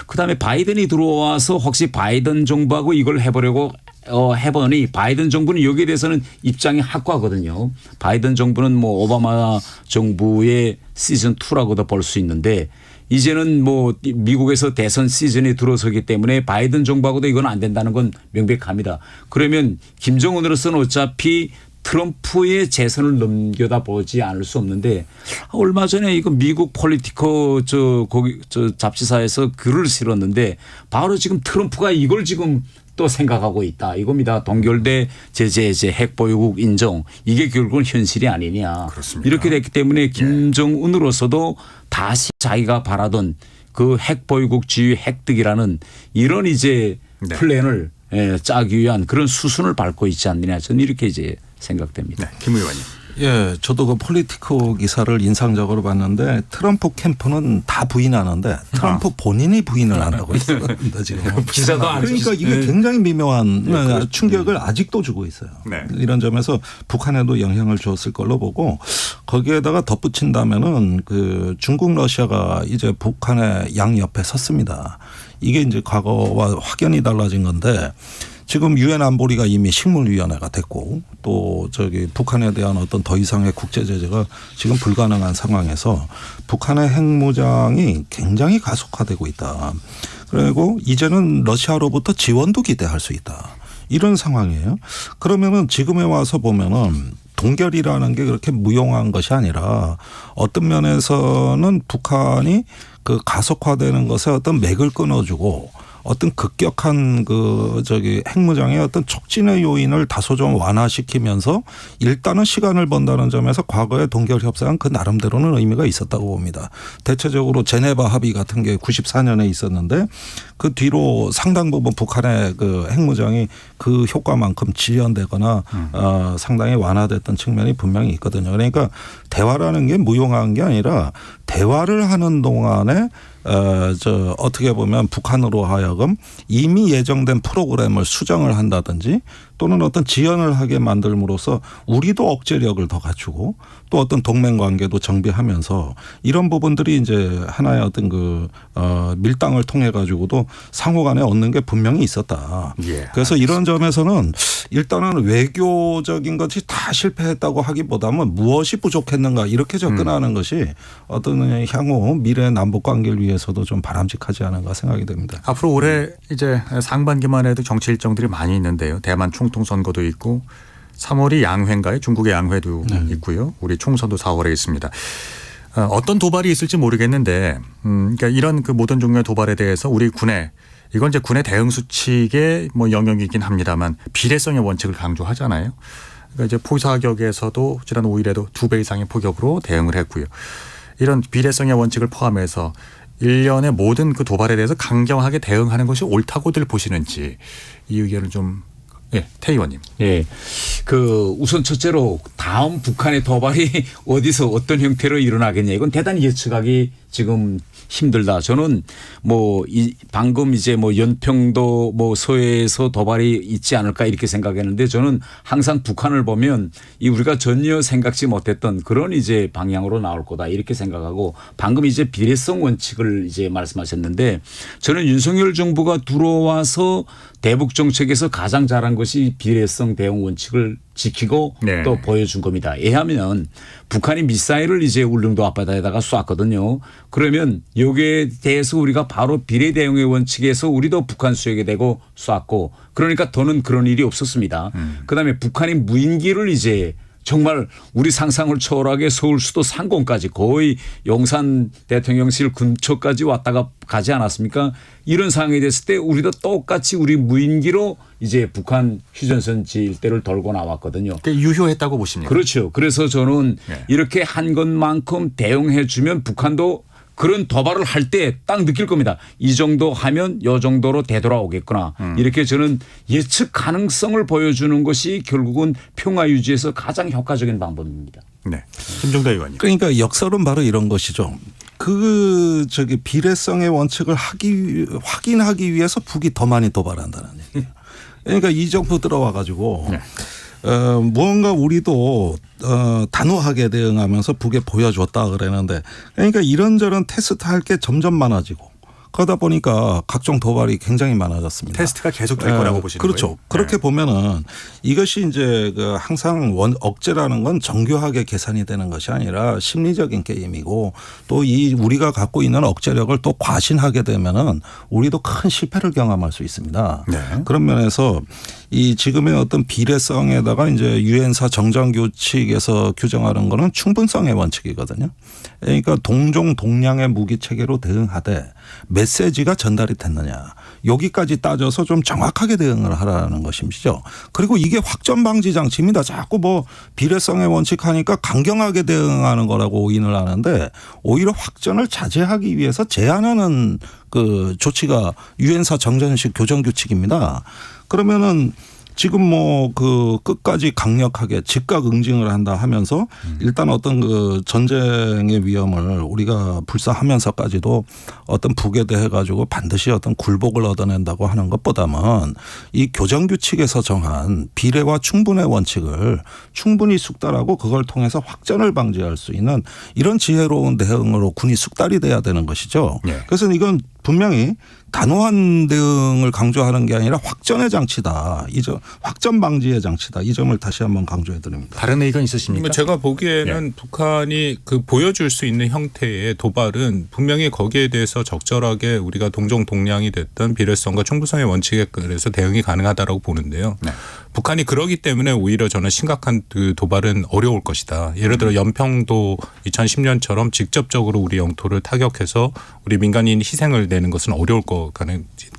그다음에 바이든이 들어와서 혹시 바이든 정부하고 이걸 해보려고 해보니 바이든 정부는 여기에 대해서는 입장이 확고하거든요. 바이든 정부는 뭐 오바마 정부의 시즌 2라고도 볼 수 있는데 이제는 뭐 미국에서 대선 시즌이 들어서기 때문에 바이든 정부하고도 이건 안 된다는 건 명백합니다. 그러면 김정은으로서는 어차피 트럼프의 재선을 넘겨다 보지 않을 수 없는데 얼마 전에 이거 미국 폴리티커 저 잡지사에서 글을 실었는데 바로 지금 트럼프가 이걸 지금 또 생각하고 있다 이겁니다. 동결대 제재 핵보유국 인정 이게 결국은 현실이 아니냐. 그렇습니까? 이렇게 됐기 때문에 김정은으로서도 다시 자기가 바라던 그 핵보유국 지위 획득이라는 이런 이제 네. 플랜을 짜기 위한 그런 수순을 밟고 있지 않느냐 저는 이렇게 이제 생각됩니다. 네, 김 의원님. 예, 저도 그 폴리티코 기사를 인상적으로 봤는데 트럼프 캠프는 다 부인하는데 트럼프 본인이 부인을 안 하고 있습니다 지금. 기사도 안 그러니까 이게 굉장히 미묘한 충격을 아직도 주고 있어요. 네. 이런 점에서 북한에도 영향을 줬을 걸로 보고 거기에다가 덧붙인다면은 그 중국 러시아가 이제 북한의 양옆에 섰습니다. 이게 이제 과거와 확연히 달라진 건데 지금 유엔 안보리가 이미 식물위원회가 됐고 또 저기 북한에 대한 어떤 더 이상의 국제 제재가 지금 불가능한 상황에서 북한의 핵무장이 굉장히 가속화되고 있다. 그리고 이제는 러시아로부터 지원도 기대할 수 있다. 이런 상황이에요. 그러면은 지금에 와서 보면은 동결이라는 게 그렇게 무용한 것이 아니라 어떤 면에서는 북한이 그 가속화되는 것에 어떤 맥을 끊어주고 어떤 급격한 그 저기 핵무장의 어떤 촉진의 요인을 다소 좀 완화시키면서 일단은 시간을 번다는 점에서 과거의 동결 협상은 그 나름대로는 의미가 있었다고 봅니다. 대체적으로 제네바 합의 같은 게 94년에 있었는데 그 뒤로 상당 부분 북한의 그 핵무장이 그 효과만큼 지연되거나 상당히 완화됐던 측면이 분명히 있거든요. 그러니까 대화라는 게 무용한 게 아니라 대화를 하는 동안에 어떻게 보면 북한으로 하여금 이미 예정된 프로그램을 수정을 한다든지 또는 어떤 지연을 하게 만들므로써 우리도 억제력을 더 갖추고 또 어떤 동맹 관계도 정비하면서 이런 부분들이 이제 하나의 어떤 그 밀당을 통해 가지고도 상호 간에 얻는 게 분명히 있었다. 예. 그래서 이런 점에서는 일단은 외교적인 것이 다 실패했다고 하기보다는 무엇이 부족했는가 이렇게 접근하는 것이 어떤 향후 미래 남북 관계를 위해서도 좀 바람직하지 않은가 생각이 됩니다. 앞으로 올해 이제 상반기만 해도 정치 일정들이 많이 있는데요. 대만 총통 선거도 있고 3월이 양회인가요? 중국의 양회도 있고요. 우리 총선도 4월에 있습니다. 어떤 도발이 있을지 모르겠는데 그러니까 이런 그 모든 종류의 도발에 대해서 우리 군의 이건 이제 군의 대응 수칙의 뭐 영역이긴 합니다만 비례성의 원칙을 강조하잖아요. 그러니까 이제 포사격에서도 지난 5일에도 2배 이상의 포격으로 대응을 했고요. 이런 비례성의 원칙을 포함해서 일련의 모든 그 도발에 대해서 강경하게 대응하는 것이 옳다고들 보시는지 이 의견을 좀 태 의원님. 예. 그 우선 첫째로 다음 북한의 도발이 어디서 어떤 형태로 일어나겠냐 이건 대단히 예측하기 지금 힘들다. 저는 뭐 방금 이제 뭐 연평도 뭐 서해에서 도발이 있지 않을까 이렇게 생각했는데 저는 항상 북한을 보면 이 우리가 전혀 생각지 못했던 그런 이제 방향으로 나올 거다 이렇게 생각하고 방금 이제 비례성 원칙을 이제 말씀하셨는데 저는 윤석열 정부가 들어와서 대북 정책에서 가장 잘한 것이 비례성 대응 원칙을 지키고 또 보여준 겁니다. 왜냐하면 북한이 미사일을 이제 울릉도 앞바다에다가 쐈거든요. 그러면 여기에 대해서 우리가 바로 비례 대응의 원칙에서 우리도 북한 수역에 대고 쐈고 그러니까 더는 그런 일이 없었습니다. 그다음에 북한이 무인기를 이제 정말 우리 상상을 초월하게 서울 수도 상공까지 거의 용산 대통령실 근처까지 왔다가 가지 않았습니까? 이런 상황이 됐을 때 우리도 똑같이 우리 무인기로 이제 북한 휴전선지 일대를 돌고 나왔거든요. 유효했다고 보십니까? 그렇죠. 그래서 저는 이렇게 한 것만큼 대응해 주면 북한도 그런 도발을 할 때 딱 느낄 겁니다. 이 정도 하면 이 정도로 되돌아오겠구나. 이렇게 저는 예측 가능성을 보여주는 것이 결국은 평화 유지에서 가장 효과적인 방법입니다. 네. 김종대 의원님. 그러니까 역설은 바로 이런 것이죠. 비례성의 원칙을 확인하기 위해서 북이 더 많이 도발한다는 얘기예요. 그러니까 이 정부 들어와 가지고 무언가 우리도 단호하게 대응하면서 북에 보여줬다 그랬는데 그러니까 이런저런 테스트할 게 점점 많아지고 그러다 보니까 각종 도발이 굉장히 많아졌습니다. 테스트가 계속될 거라고 보시는 그렇죠. 거예요? 그렇게 보면은 이것이 이제 그 항상 억제라는 건 정교하게 계산이 되는 것이 아니라 심리적인 게임이고 또 이 우리가 갖고 있는 억제력을 또 과신하게 되면은 우리도 큰 실패를 경험할 수 있습니다. 네. 그런 면에서 이 지금의 어떤 비례성에다가 이제 유엔사 정전규칙에서 규정하는 거는 충분성의 원칙이거든요. 그러니까 동종 동량의 무기 체계로 대응하되 메시지가 전달이 됐느냐. 여기까지 따져서 좀 정확하게 대응을 하라는 것이죠. 그리고 이게 확전 방지 장치입니다. 자꾸 뭐 비례성의 원칙 하니까 강경하게 대응하는 거라고 오인을 하는데 오히려 확전을 자제하기 위해서 제한하는 그 조치가 유엔사 정전식 교정규칙입니다. 그러면은 지금 뭐 그 끝까지 강력하게 즉각 응징을 한다 하면서 일단 어떤 그 전쟁의 위험을 우리가 불사하면서까지도 어떤 북에 대해 가지고 반드시 어떤 굴복을 얻어낸다고 하는 것보다는 이 교정규칙에서 정한 비례와 충분의 원칙을 충분히 숙달하고 그걸 통해서 확전을 방지할 수 있는 이런 지혜로운 대응으로 군이 숙달이 돼야 되는 것이죠. 네. 그래서 이건 분명히 단호한 대응을 강조하는 게 아니라 확전의 장치다. 확전 방지의 장치다. 이 점을 다시 한번 강조해 드립니다. 다른 의견 있으십니까? 제가 보기에는 북한이 그 보여줄 수 있는 형태의 도발은 분명히 거기에 대해서 적절하게 우리가 동종 동량이 됐던 비례성과 충분성의 원칙에 그래서 대응이 가능하다라고 보는데요. 네. 북한이 그러기 때문에 오히려 저는 심각한 그 도발은 어려울 것이다. 예를 들어 연평도 2010년처럼 직접적으로 우리 영토를 타격해서 우리 민간인 희생을 내는 것은 어려울 것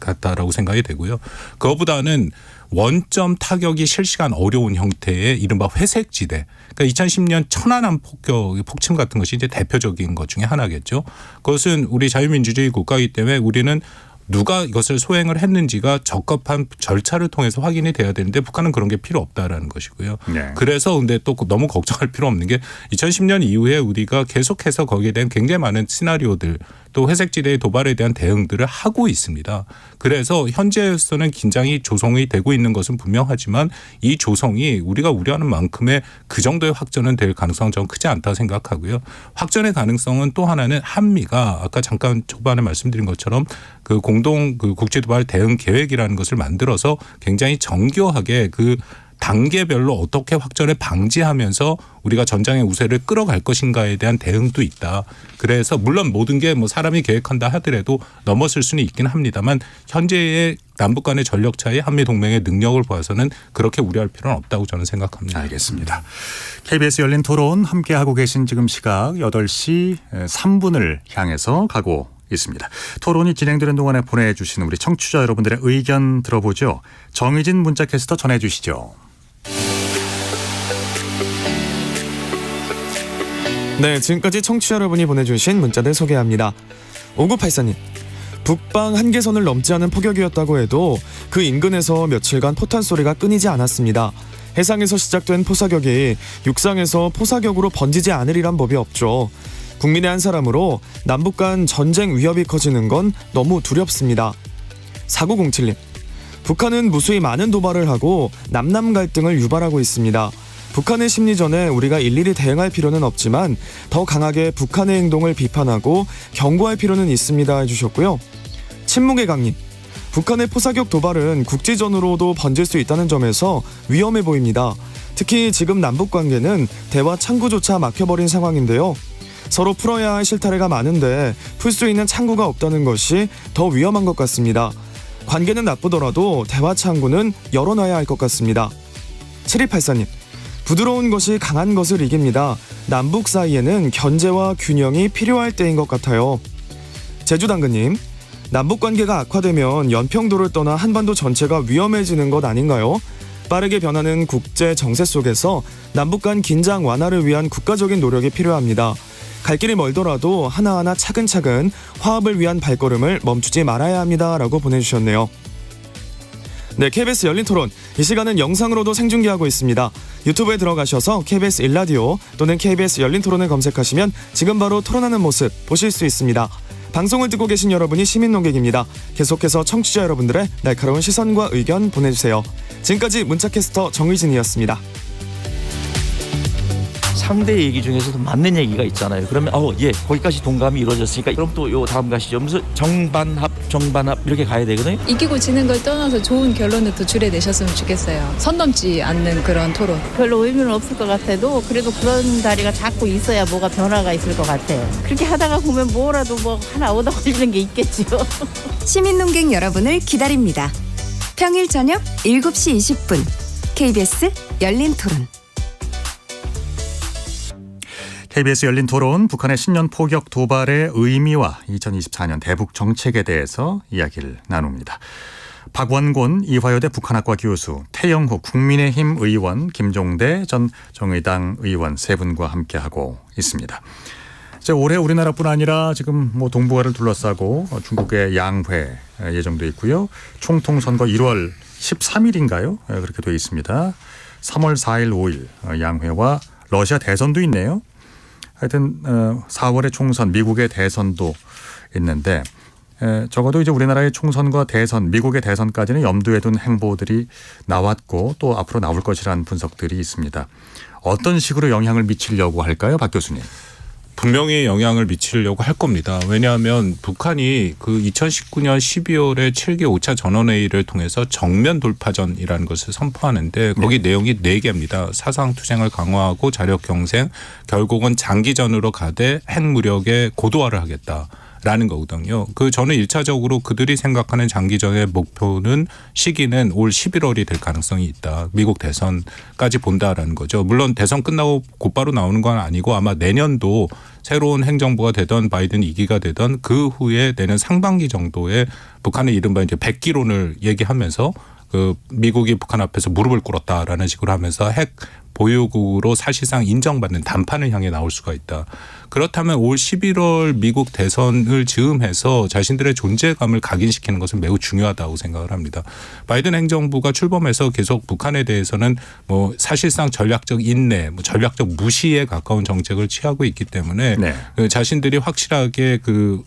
같다라고 생각이 되고요. 그거보다는 원점 타격이 실시간 어려운 형태의 이른바 회색지대. 그러니까 2010년 천안함 폭침 같은 것이 이제 대표적인 것 중에 하나겠죠. 그것은 우리 자유민주주의 국가이기 때문에 우리는 누가 이것을 소행을 했는지가 적합한 절차를 통해서 확인이 돼야 되는데 북한은 그런 게 필요 없다라는 것이고요. 네. 그래서 그래서 근데 또 너무 걱정할 필요 없는 게 2010년 이후에 우리가 계속해서 거기에 대한 굉장히 많은 시나리오들 또 회색지대의 도발에 대한 대응들을 하고 있습니다. 그래서 현재에서는 긴장이 조성이 되고 있는 것은 분명하지만 이 조성이 우리가 우려하는 만큼의 그 정도의 확전은 될 가능성은 좀 크지 않다고 생각하고요. 확전의 가능성은 또 하나는 한미가 아까 잠깐 초반에 말씀드린 것처럼 그 공동 그 국제도발 대응 계획이라는 것을 만들어서 굉장히 정교하게 그 단계별로 어떻게 확전을 방지하면서 우리가 전장의 우세를 끌어갈 것인가에 대한 대응도 있다. 그래서 물론 모든 게 뭐 사람이 계획한다 하더라도 넘어설 수는 있긴 합니다만 현재의 남북 간의 전력 차이 한미 동맹의 능력을 봐서는 그렇게 우려할 필요는 없다고 저는 생각합니다. 알겠습니다. KBS 열린 토론 함께하고 계신 지금 시각 8시 3분을 향해서 가고 있습니다. 토론이 진행되는 동안에 보내주신 우리 청취자 여러분들의 의견 들어보죠. 정의진 문자캐스터 전해주시죠. 네, 지금까지 청취자 여러분이 보내주신 문자들 소개합니다. 5984님, 북방 한계선을 넘지 않은 포격이었다고 해도 그 인근에서 며칠간 포탄 소리가 끊이지 않았습니다. 해상에서 시작된 포사격이 육상에서 포사격으로 번지지 않으리란 법이 없죠. 국민의 한 사람으로 남북 간 전쟁 위협이 커지는 건 너무 두렵습니다. 4907님, 북한은 무수히 많은 도발을 하고 남남 갈등을 유발하고 있습니다. 북한의 심리전에 우리가 일일이 대응할 필요는 없지만 더 강하게 북한의 행동을 비판하고 경고할 필요는 있습니다 해주셨고요. 침묵의 강님, 북한의 포사격 도발은 국지전으로도 번질 수 있다는 점에서 위험해 보입니다. 특히 지금 남북관계는 대화 창구조차 막혀버린 상황인데요. 서로 풀어야 할 실타래가 많은데 풀 수 있는 창구가 없다는 것이 더 위험한 것 같습니다. 관계는 나쁘더라도 대화 창구는 열어놔야 할 것 같습니다. 7284님, 부드러운 것이 강한 것을 이깁니다. 남북 사이에는 견제와 균형이 필요할 때인 것 같아요. 제주당근님, 남북관계가 악화되면 연평도를 떠나 한반도 전체가 위험해지는 것 아닌가요? 빠르게 변하는 국제 정세 속에서 남북 간 긴장 완화를 위한 국가적인 노력이 필요합니다. 갈 길이 멀더라도 하나하나 차근차근 화합을 위한 발걸음을 멈추지 말아야 합니다 라고 보내주셨네요. 네, KBS 열린 토론, 이 시간은 영상으로도 생중계하고 있습니다. 유튜브에 들어가셔서 KBS 1라디오 또는 KBS 열린 토론을 검색하시면 지금 바로 토론하는 모습 보실 수 있습니다. 방송을 듣고 계신 여러분이 시민 논객입니다. 계속해서 청취자 여러분들의 날카로운 시선과 의견 보내주세요. 지금까지 문자캐스터 정의진이었습니다. 상대 얘기 중에서도 맞는 얘기가 있잖아요. 그러면 예, 거기까지 동감이 이루어졌으니까 그럼 또 요 다음 가시죠. 무슨 정반합 이렇게 가야 되거든요. 이기고 지는 걸 떠나서 좋은 결론을 도출해내셨으면 좋겠어요. 선 넘지 않는 그런 토론. 별로 의미는 없을 것 같아도 그래도 그런 자리가 자꾸 있어야 뭐가 변화가 있을 것 같아요. 그렇게 하다가 보면 뭐라도 하나 얻어 걸리는 게 있겠죠. 시민 논객 여러분을 기다립니다. 평일 저녁 7시 20분 KBS 열린 토론. KBS 열린 토론, 북한의 신년 포격 도발의 의미와 2024년 대북 정책에 대해서 이야기를 나눕니다. 박원곤 이화여대 북한학과 교수, 태영호 국민의힘 의원, 김종대 전 정의당 의원 세 분과 함께하고 있습니다. 이제 올해 우리나라뿐 아니라 지금 동북아를 둘러싸고 중국의 양회 예정돼 있고요. 총통선거 1월 13일인가요? 그렇게 돼 있습니다. 3월 4일, 5일 양회와 러시아 대선도 있네요. 하여튼 4월에 총선, 미국의 대선도 있는데 적어도 이제 우리나라의 총선과 대선, 미국의 대선까지는 염두에 둔 행보들이 나왔고 또 앞으로 나올 것이라는 분석들이 있습니다. 어떤 식으로 영향을 미치려고 할까요, 박 교수님? 분명히 영향을 미치려고 할 겁니다. 왜냐하면 북한이 그 2019년 12월에 7기 5차 전원회의를 통해서 정면 돌파전이라는 것을 선포하는데 거기 내용이 4개입니다. 사상투쟁을 강화하고 자력 경생, 결국은 장기전으로 가되 핵무력의 고도화를 하겠다. 라는 거거든요. 저는 1차적으로 그들이 생각하는 장기전의 목표는 시기는 올 11월이 될 가능성이 있다. 미국 대선까지 본다라는 거죠. 물론 대선 끝나고 곧바로 나오는 건 아니고 아마 내년도 새로운 행정부가 되던 바이든 2기가 되던 그 후에 내년 상반기 정도에 북한의 이른바 이제 100기론을 얘기하면서 미국이 북한 앞에서 무릎을 꿇었다라는 식으로 하면서 핵 보유국으로 사실상 인정받는 담판을 향해 나올 수가 있다. 그렇다면 올 11월 미국 대선을 즈음해서 자신들의 존재감을 각인시키는 것은 매우 중요하다고 생각을 합니다. 바이든 행정부가 출범해서 계속 북한에 대해서는 사실상 전략적 인내, 전략적 무시에 가까운 정책을 취하고 있기 때문에 자신들이 확실하게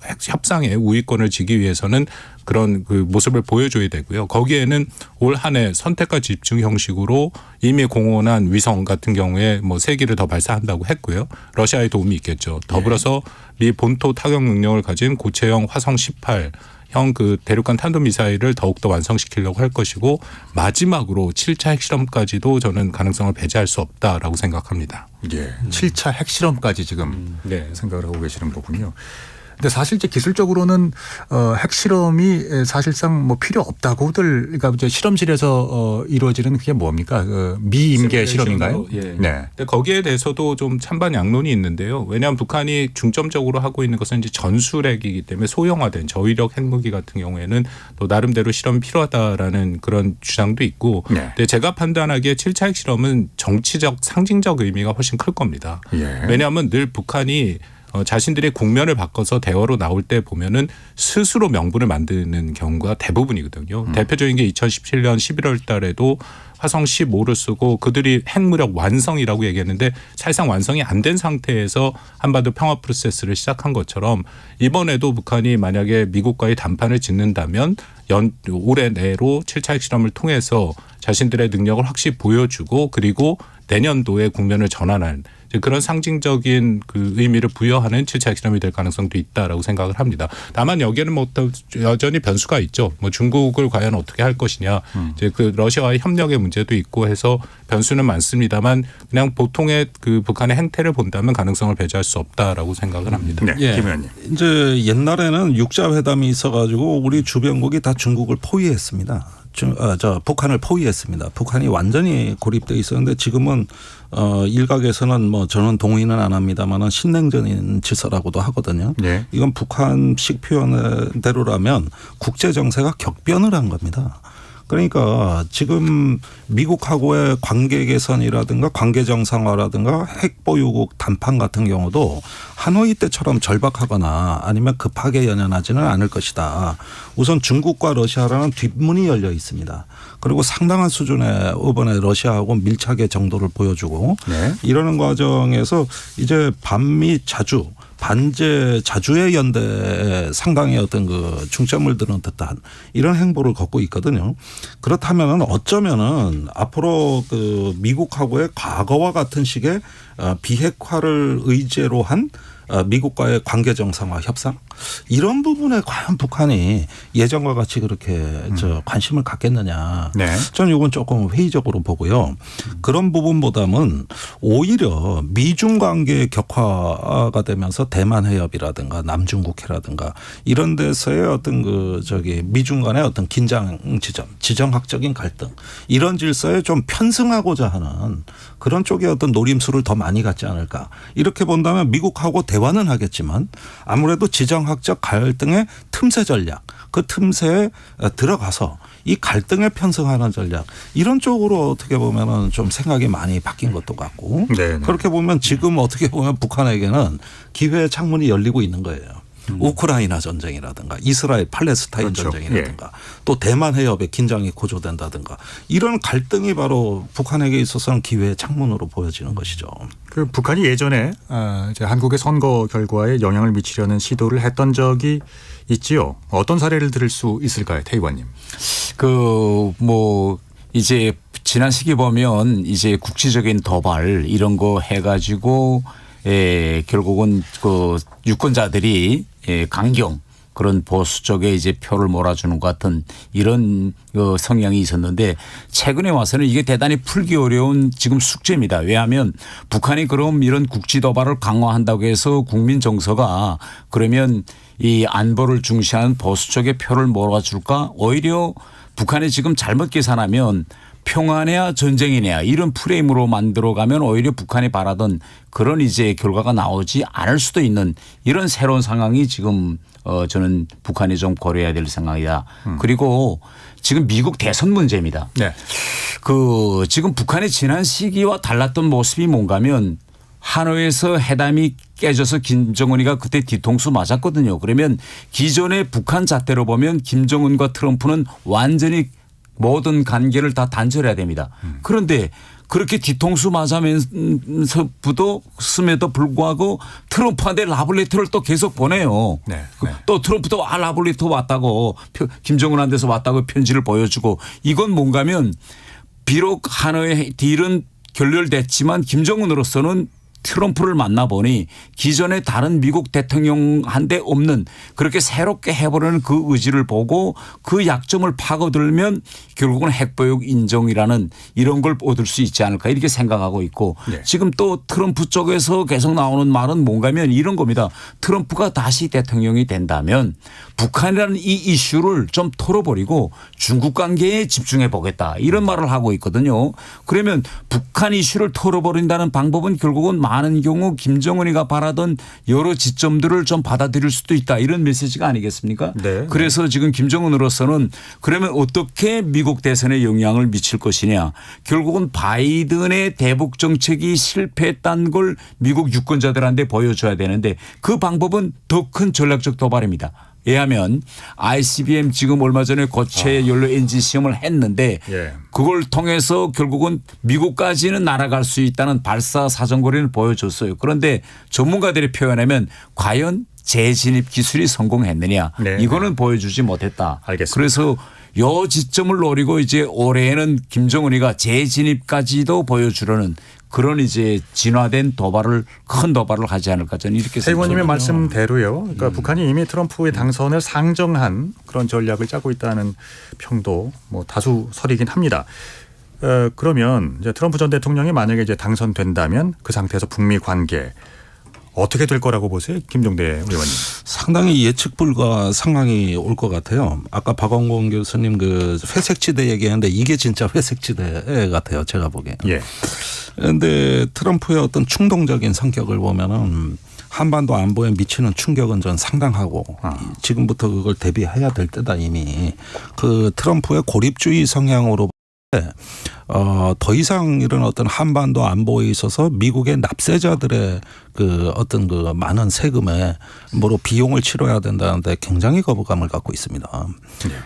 핵 협상의 우위권을 지기 위해서는 그런 모습을 보여줘야 되고요. 거기에는 올 한 해 선택과 집중 형식으로 이미 공언한 위성 같은 경우에 3기를 더 발사한다고 했고요. 러시아의 도움이 있겠죠. 더불어서 미 본토 타격 능력을 가진 고체형 화성 18형 대륙간 탄도미사일을 더욱더 완성시키려고 할 것이고 마지막으로 7차 핵실험까지도 저는 가능성을 배제할 수 없다라고 생각합니다. 7차 핵실험까지 지금 생각을 하고 계시는 거군요. 근데 사실 이제 기술적으로는 핵실험이 사실상 필요 없다고들, 그러니까 이제 실험실에서 이루어지는 그게 뭡니까? 미임계 실험인가요? 네. 근데 거기에 대해서도 좀 찬반 양론이 있는데요. 왜냐하면 북한이 중점적으로 하고 있는 것은 이제 전술핵이기 때문에 소형화된 저위력 핵무기 같은 경우에는 또 나름대로 실험이 필요하다라는 그런 주장도 있고. 근데 제가 판단하기에 7차 핵실험은 정치적 상징적 의미가 훨씬 클 겁니다. 왜냐하면 늘 북한이 자신들의 국면을 바꿔서 대화로 나올 때 보면은 스스로 명분을 만드는 경우가 대부분이거든요. 대표적인 게 2017년 11월 달에도 화성 15를 쓰고 그들이 핵무력 완성이라고 얘기했는데 사실상 완성이 안 된 상태에서 한반도 평화 프로세스를 시작한 것처럼 이번에도 북한이 만약에 미국과의 담판을 짓는다면 올해 내로 7차 핵실험을 통해서 자신들의 능력을 확실히 보여주고 그리고 내년도에 국면을 전환한 그런 상징적인 의미를 부여하는 7차 핵실험이 될 가능성도 있다라고 생각을 합니다. 다만 여기에는 여전히 변수가 있죠. 중국을 과연 어떻게 할 것이냐. 이제 러시아와의 협력의 문제도 있고 해서 변수는 많습니다만 그냥 보통의 북한의 행태를 본다면 가능성을 배제할 수 없다라고 생각을 합니다. 김 의원님. 이제 옛날에는 육자회담이 있어가지고 우리 주변국이 다 중국을 포위했습니다. 북한을 포위했습니다. 북한이 완전히 고립돼 있었는데 지금은 일각에서는 저는 동의는 안 합니다만은 신냉전인 질서라고도 하거든요. 이건 북한식 표현대로라면 국제 정세가 격변을 한 겁니다. 그러니까 지금 미국하고의 관계 개선이라든가 관계 정상화라든가 핵보유국 담판 같은 경우도 하노이 때처럼 절박하거나 아니면 급하게 연연하지는 않을 것이다. 우선 중국과 러시아라는 뒷문이 열려 있습니다. 그리고 상당한 수준의 이번에 러시아하고 밀착의 정도를 보여주고 이러는 과정에서 이제 반미 자주 반제 자주의 연대에 상당히 어떤 그 중점을 두는 듯한 이런 행보를 걷고 있거든요. 그렇다면은 어쩌면은 앞으로 그 미국하고의 과거와 같은 식의 비핵화를 의제로 한 미국과의 관계 정상화 협상 이런 부분에 과연 북한이 예전과 같이 그렇게 관심을 갖겠느냐. 네. 저는 이건 조금 회의적으로 보고요. 그런 부분보다는 오히려 미중 관계 격화가 되면서 대만 해협이라든가 남중국해라든가 이런 데서의 어떤 그 미중 간의 어떤 긴장 지점, 지정학적인 갈등 이런 질서에 좀 편승하고자 하는 그런 쪽의 어떤 노림수를 더 많이 갖지 않을까. 이렇게 본다면 미국하고 대화는 하겠지만 아무래도 지정학적 갈등의 틈새 전략 그 틈새에 들어가서 이 갈등에 편승하는 전략 이런 쪽으로 어떻게 보면은 좀 생각이 많이 바뀐 것도 같고 네네. 그렇게 보면 지금 어떻게 보면 북한에게는 기회의 창문이 열리고 있는 거예요. 우크라이나 전쟁이라든가 이스라엘 팔레스타인 그렇죠. 전쟁이라든가 또 대만 해협의 긴장이 고조된다든가 이런 갈등이 바로 북한에게 있어서는 기회의 창문으로 보여지는 것이죠. 그 북한이 예전에 이제 한국의 선거 결과에 영향을 미치려는 시도를 했던 적이 있지요. 어떤 사례를 들을 수 있을까요, 태 의원님? 이제 지난 시기 보면 이제 국지적인 도발 이런 거 해가지고 결국은 그 유권자들이 강경 그런 보수 쪽에 이제 표를 몰아주는 것 같은 이런 성향이 있었는데 최근에 와서는 이게 대단히 풀기 어려운 지금 숙제입니다. 왜냐하면 북한이 그럼 이런 국지 도발을 강화한다고 해서 국민 정서가 그러면 이 안보를 중시하는 보수 쪽에 표를 몰아줄까? 오히려 북한이 지금 잘못 계산하면 평화냐 전쟁이냐 이런 프레임으로 만들어가면 오히려 북한이 바라던 그런 이제 결과가 나오지 않을 수도 있는 이런 새로운 상황이 지금 저는 북한이 좀 고려해야 될 생각이다. 그리고 지금 미국 대선 문제입니다. 네. 그 지금 북한의 지난 시기와 달랐던 모습이 뭔가면 하노이에서 회담이 깨져서 김정은이가 그때 뒤통수 맞았거든요. 그러면 기존의 북한 잣대로 보면 김정은과 트럼프는 완전히 모든 관계를 다 단절해야 됩니다. 그런데 그렇게 뒤통수 맞으면서부터 스에도 불구하고 트럼프한테 라블레터를 또 계속 보내요. 네. 또 트럼프도 라블레터 왔다고 김정은한테서 왔다고 편지를 보여주고 이건 뭔가면 비록 하노이 딜은 결렬됐지만 김정은으로서는 트럼프를 만나보니 기존의 다른 미국 대통령한테 없는 그렇게 새롭게 해보려는 그 의지를 보고 그 약점을 파고들면 결국은 핵보육 인정이라는 이런 걸 얻을 수 있지 않을까 이렇게 생각하고 있고 네. 지금 또 트럼프 쪽에서 계속 나오는 말은 뭔가면 이런 겁니다. 트럼프가 다시 대통령이 된다면 북한이라는 이 이슈를 좀 털어버리고 중국 관계에 집중해 보겠다 이런 말을 하고 있거든요. 그러면 북한 이슈를 털어버린다는 방법은 결국은 많은 경우 김정은이가 바라던 여러 지점들을 좀 받아들일 수도 있다 이런 메시지가 아니겠습니까? 네. 그래서 지금 김정은으로서는 그러면 어떻게 미국 대선에 영향을 미칠 것이냐. 결국은 바이든의 대북 정책이 실패했다는 걸 미국 유권자들한테 보여줘야 되는데 그 방법은 더 큰 전략적 도발입니다. 왜냐하면 ICBM 지금 얼마 전에 고체 연료 엔진 시험을 했는데 그걸 통해서 결국은 미국까지는 날아갈 수 있다는 발사 사정거리를 보여줬어요. 그런데 전문가들이 표현하면 과연 재진입 기술이 성공했느냐 이거는 보여주지 못했다. 알겠습니다. 그래서 요 지점을 노리고 이제 올해에는 김정은이가 재진입까지도 보여주려는 그런 이제 진화된 큰 도발을 하지 않을까 저는 이렇게 태 의원님의 생각합니다. 말씀대로요. 그러니까 북한이 이미 트럼프의 당선을 상정한 그런 전략을 짜고 있다는 평도 다수 설이긴 합니다. 그러면 이제 트럼프 전 대통령이 만약에 이제 당선된다면 그 상태에서 북미 관계 어떻게 될 거라고 보세요, 김종대 의원님? 상당히 예측 불가 상황이 올 것 같아요. 아까 박원공 교수님 그 회색지대 얘기했는데 이게 진짜 회색지대 같아요. 제가 보기에. 그런데 트럼프의 어떤 충동적인 성격을 보면은 한반도 안보에 미치는 충격은 전 상당하고 지금부터 그걸 대비해야 될 때다 이미. 그 트럼프의 고립주의 성향으로 더 이상 이런 어떤 한반도 안보에 있어서 미국의 납세자들의 그 어떤 그 많은 세금에 뭐로 비용을 치러야 된다는데 굉장히 거부감을 갖고 있습니다.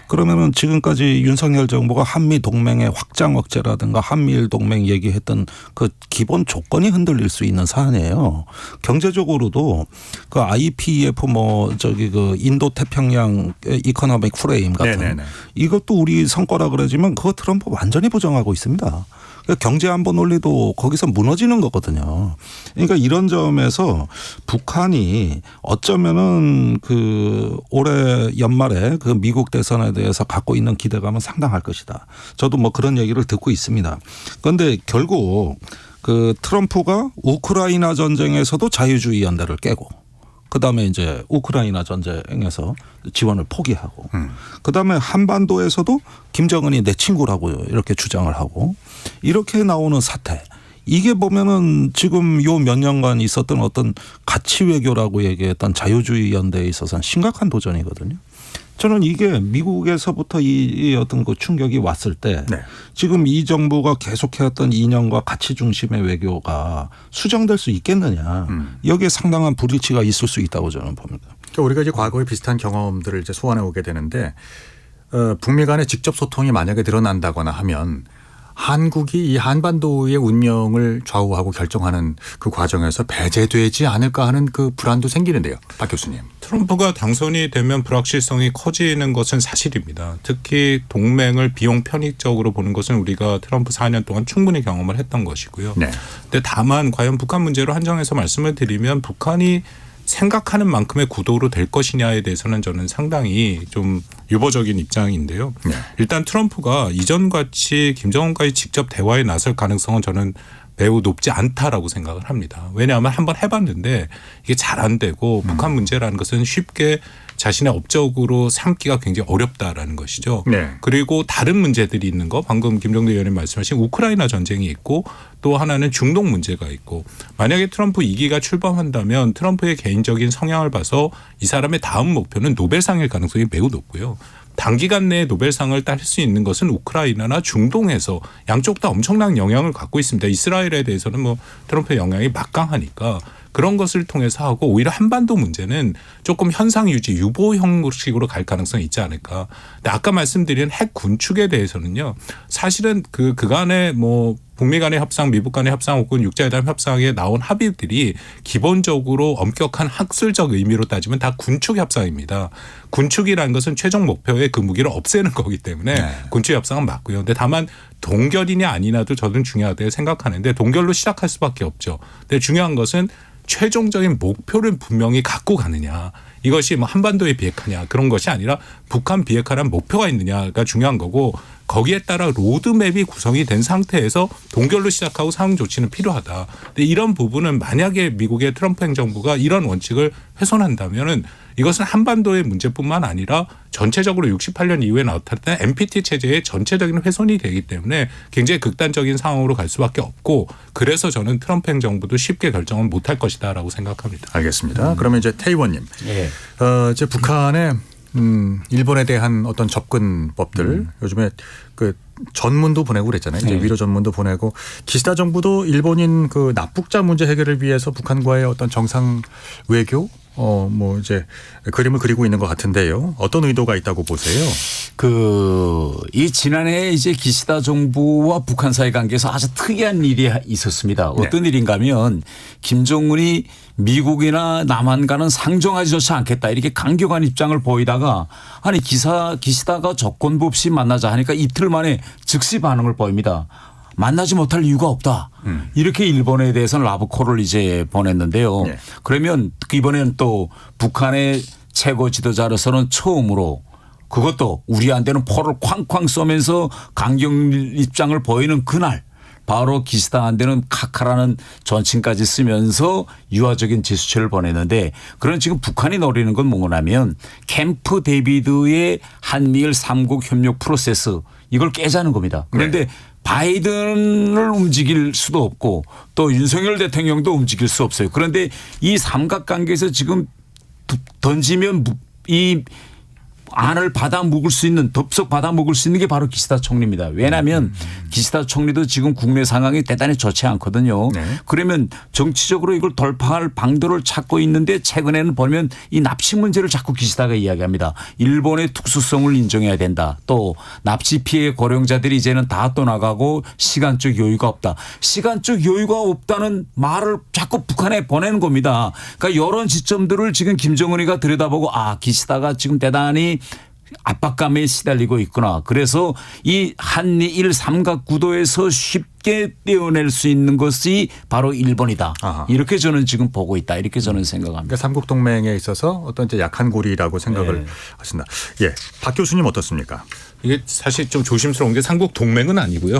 그러면은 지금까지 윤석열 정부가 한미 동맹의 확장 억제라든가 한미일 동맹 얘기했던 그 기본 조건이 흔들릴 수 있는 사안이에요. 경제적으로도 그 IPEF 뭐 저기 그 인도 태평양 이코노믹 프레임 같은 네네네. 이것도 우리 성과라 그러지만 그거 트럼프 완전히 부정하고 있습니다. 경제 안보 논리도 거기서 무너지는 거거든요. 그러니까 이런 점에서 북한이 어쩌면은 그 올해 연말에 그 미국 대선에 대해서 갖고 있는 기대감은 상당할 것이다. 저도 뭐 그런 얘기를 듣고 있습니다. 그런데 결국 그 트럼프가 우크라이나 전쟁에서도 자유주의 연대를 깨고 그다음에 이제 우크라이나 전쟁에서 지원을 포기하고 그다음에 한반도에서도 김정은이 내 친구라고 이렇게 주장을 하고 이렇게 나오는 사태 이게 보면은 지금 요 몇 년간 있었던 어떤 가치 외교라고 얘기했던 자유주의 연대에 있어서는 심각한 도전이거든요. 저는 이게 미국에서부터 이 어떤 그 충격이 왔을 때 지금 이 정부가 계속해왔던 이념과 가치 중심의 외교가 수정될 수 있겠느냐. 여기에 상당한 불일치가 있을 수 있다고 저는 봅니다. 그러니까 우리가 이제 과거에 비슷한 경험들을 이제 소환해 오게 되는데 북미 간의 직접 소통이 만약에 드러난다거나 하면 한국이 이 한반도의 운명을 좌우하고 결정하는 그 과정에서 배제되지 않을까 하는 그 불안도 생기는데요. 박 교수님. 트럼프가 당선이 되면 불확실성이 커지는 것은 사실입니다. 특히 동맹을 비용 편익적으로 보는 것은 우리가 트럼프 4년 동안 충분히 경험을 했던 것이고요. 근데 다만 과연 북한 문제로 한정해서 말씀을 드리면 북한이 생각하는 만큼의 구도로 될 것이냐에 대해서는 저는 상당히 좀 유보적인 입장인데요. 일단 트럼프가 이전같이 김정은과의 직접 대화에 나설 가능성은 저는 매우 높지 않다라고 생각을 합니다. 왜냐하면 한번 해봤는데 이게 잘 안 되고 북한 문제라는 것은 쉽게 자신의 업적으로 삼기가 굉장히 어렵다라는 것이죠. 그리고 다른 문제들이 있는 거 방금 김종대 의원님 말씀하신 우크라이나 전쟁이 있고 또 하나는 중동 문제가 있고 만약에 트럼프 2기가 출범한다면 트럼프의 개인적인 성향을 봐서 이 사람의 다음 목표는 노벨상일 가능성이 매우 높고요. 단기간 내에 노벨상을 딸 수 있는 것은 우크라이나나 중동에서 양쪽 다 엄청난 영향을 갖고 있습니다. 이스라엘에 대해서는 뭐 트럼프의 영향이 막강하니까 그런 것을 통해서 하고 오히려 한반도 문제는 조금 현상 유지 유보 형식으로 갈 가능성이 있지 않을까. 근데 아까 말씀드린 핵 군축에 대해서는요. 사실은 그간의 뭐 북미 간의 협상, 미국 간의 협상 혹은 육자회담 협상에 나온 합의들이 기본적으로 엄격한 학술적 의미로 따지면 다 군축 협상입니다. 군축이라는 것은 최종 목표의 그 무기를 없애는 거기 때문에 군축 협상은 맞고요. 근데 다만 동결이냐 아니냐도 저는 중요하다고 생각하는데 동결로 시작할 수밖에 없죠. 근데 중요한 것은 최종적인 목표를 분명히 갖고 가느냐. 이것이 뭐 한반도에 비핵화냐 그런 것이 아니라 북한 비핵화란 목표가 있느냐가 중요한 거고 거기에 따라 로드맵이 구성이 된 상태에서 동결로 시작하고 상응 조치는 필요하다. 근데 이런 부분은 만약에 미국의 트럼프 행정부가 이런 원칙을 훼손한다면은 이것은 한반도의 문제뿐만 아니라 전체적으로 68년 이후에 나타났던 NPT 체제의 전체적인 훼손이 되기 때문에 굉장히 극단적인 상황으로 갈 수밖에 없고 그래서 저는 트럼프 행정부도 쉽게 결정은 못할 것이다라고 생각합니다. 알겠습니다. 그러면 이제 태 의원님. 이제 북한의 일본에 대한 어떤 접근법들 요즘에 그 전문도 보내고 그랬잖아요. 이제 위로 전문도 보내고 기시다 정부도 일본인 그 납북자 문제 해결을 위해서 북한과의 어떤 정상 외교 뭐 이제 그림을 그리고 있는 것 같은데요. 어떤 의도가 있다고 보세요? 이 지난해 이제 기시다 정부와 북한 사이 관계에서 아주 특이한 일이 있었습니다. 어떤 일인가 하면 김정은이 미국이나 남한과는 상종하지조차 않겠다 이렇게 강경한 입장을 보이다가 아니 기시다가 조건부 없이 만나자 하니까 이틀 만에 즉시 반응을 보입니다. 만나지 못할 이유가 없다. 이렇게 일본에 대해서는 라브콜을 이제 보냈는데요. 그러면 이번에는 또 북한의 최고 지도자로서는 처음으로 그것도 우리한테는 포를 쾅쾅 쏘면서 강경 입장을 보이는 그날 바로 기시다한테는 카카라는 존칭까지 쓰면서 유화적인 제스처를 보냈는데 그런 지금 북한이 노리는 건 뭐냐면 캠프 데이비드의 한미일 3국 협력 프로세스 이걸 깨자는 겁니다. 그런데 바이든을 움직일 수도 없고 또 윤석열 대통령도 움직일 수 없어요. 그런데 이 삼각관계에서 지금 던지면 이 안을 받아먹을 수 있는 덥석 받아먹을 수 있는 게 바로 기시다 총리입니다. 왜냐하면 기시다 총리도 지금 국내 상황이 대단히 좋지 않거든요. 네. 그러면 정치적으로 이걸 돌파할 방도를 찾고 있는데 최근에는 보면 이 납치 문제를 자꾸 기시다가 이야기합니다. 일본의 특수성을 인정해야 된다. 또 납치 피해 고령자들이 이제는 다 떠나가고 시간적 여유가 없다. 시간적 여유가 없다는 말을 자꾸 북한에 보내는 겁니다. 그러니까 이런 지점들을 지금 김정은이가 들여다보고 기시다가 지금 대단히 압박감에 시달리고 있구나. 그래서 이 한미일 삼각구도에서 쉽게 떼어낼 수 있는 것이 바로 일본이다. 이렇게 저는 지금 보고 있다. 이렇게 저는 생각합니다. 그러니까 삼국 동맹에 있어서 어떤 이제 약한 고리라고 생각을 하신다. 예, 박 교수님 어떻습니까? 이게 사실 좀 조심스러운 게 삼국 동맹은 아니고요.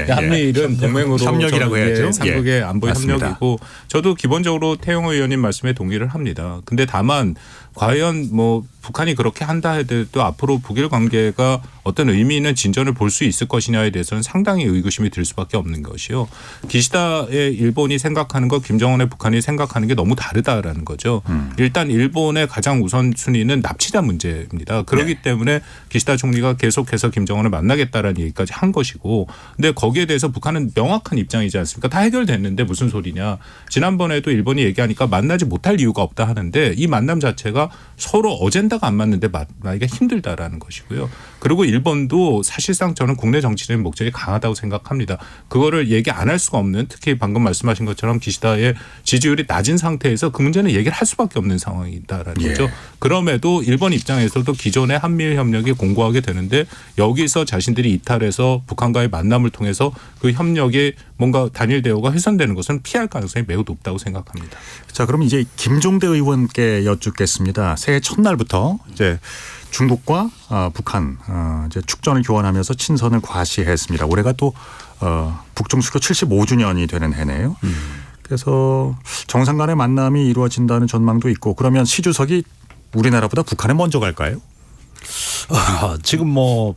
한미일은 동맹으로 협력이라고 해야죠. 삼국의 안보 협력이고 저도 기본적으로 태영 의원님 말씀에 동의를 합니다. 근데 다만 과연 뭐 북한이 그렇게 한다 해도 앞으로 북일 관계가 어떤 의미 있는 진전을 볼 수 있을 것이냐에 대해서는 상당히 의구심이 들 수밖에 없는 것이요. 기시다의 일본이 생각하는 것, 김정은의 북한이 생각하는 게 너무 다르다라는 거죠. 일단 일본의 가장 우선순위는 납치자 문제입니다. 그렇기 때문에 기시다 총리가 계속해서 김정은을 만나겠다라는 얘기까지 한 것이고, 근데 거기에 대해서 북한은 명확한 입장이지 않습니까? 다 해결됐는데 무슨 소리냐. 지난번에도 일본이 얘기하니까 만나지 못할 이유가 없다 하는데 이 만남 자체가 서로 어젠다가 안 맞는데 만나기가 힘들다라는 것이고요. 그리고 일본도 사실상 저는 국내 정치적인 목적이 강하다고 생각합니다. 그거를 얘기 안 할 수가 없는, 특히 방금 말씀하신 것처럼 기시다의 지지율이 낮은 상태에서 그 문제는 얘기를 할 수밖에 없는 상황이다라는 거죠. 그럼에도 일본 입장에서도 기존의 한미일 협력이 공고하게 되는데 여기서 자신들이 이탈해서 북한과의 만남을 통해서 그 협력이 뭔가 단일 대우가 훼손되는 것은 피할 가능성이 매우 높다고 생각합니다. 자, 그럼 이제 김종대 의원께 여쭙겠습니다. 새해 첫날부터 이제 중국과 북한 이제 축전을 교환하면서 친선을 과시했습니다. 올해가 또 북중 수교 75주년이 되는 해네요. 그래서 정상 간의 만남이 이루어진다는 전망도 있고, 그러면 시 주석이 우리나라보다 북한에 먼저 갈까요? 지금 뭐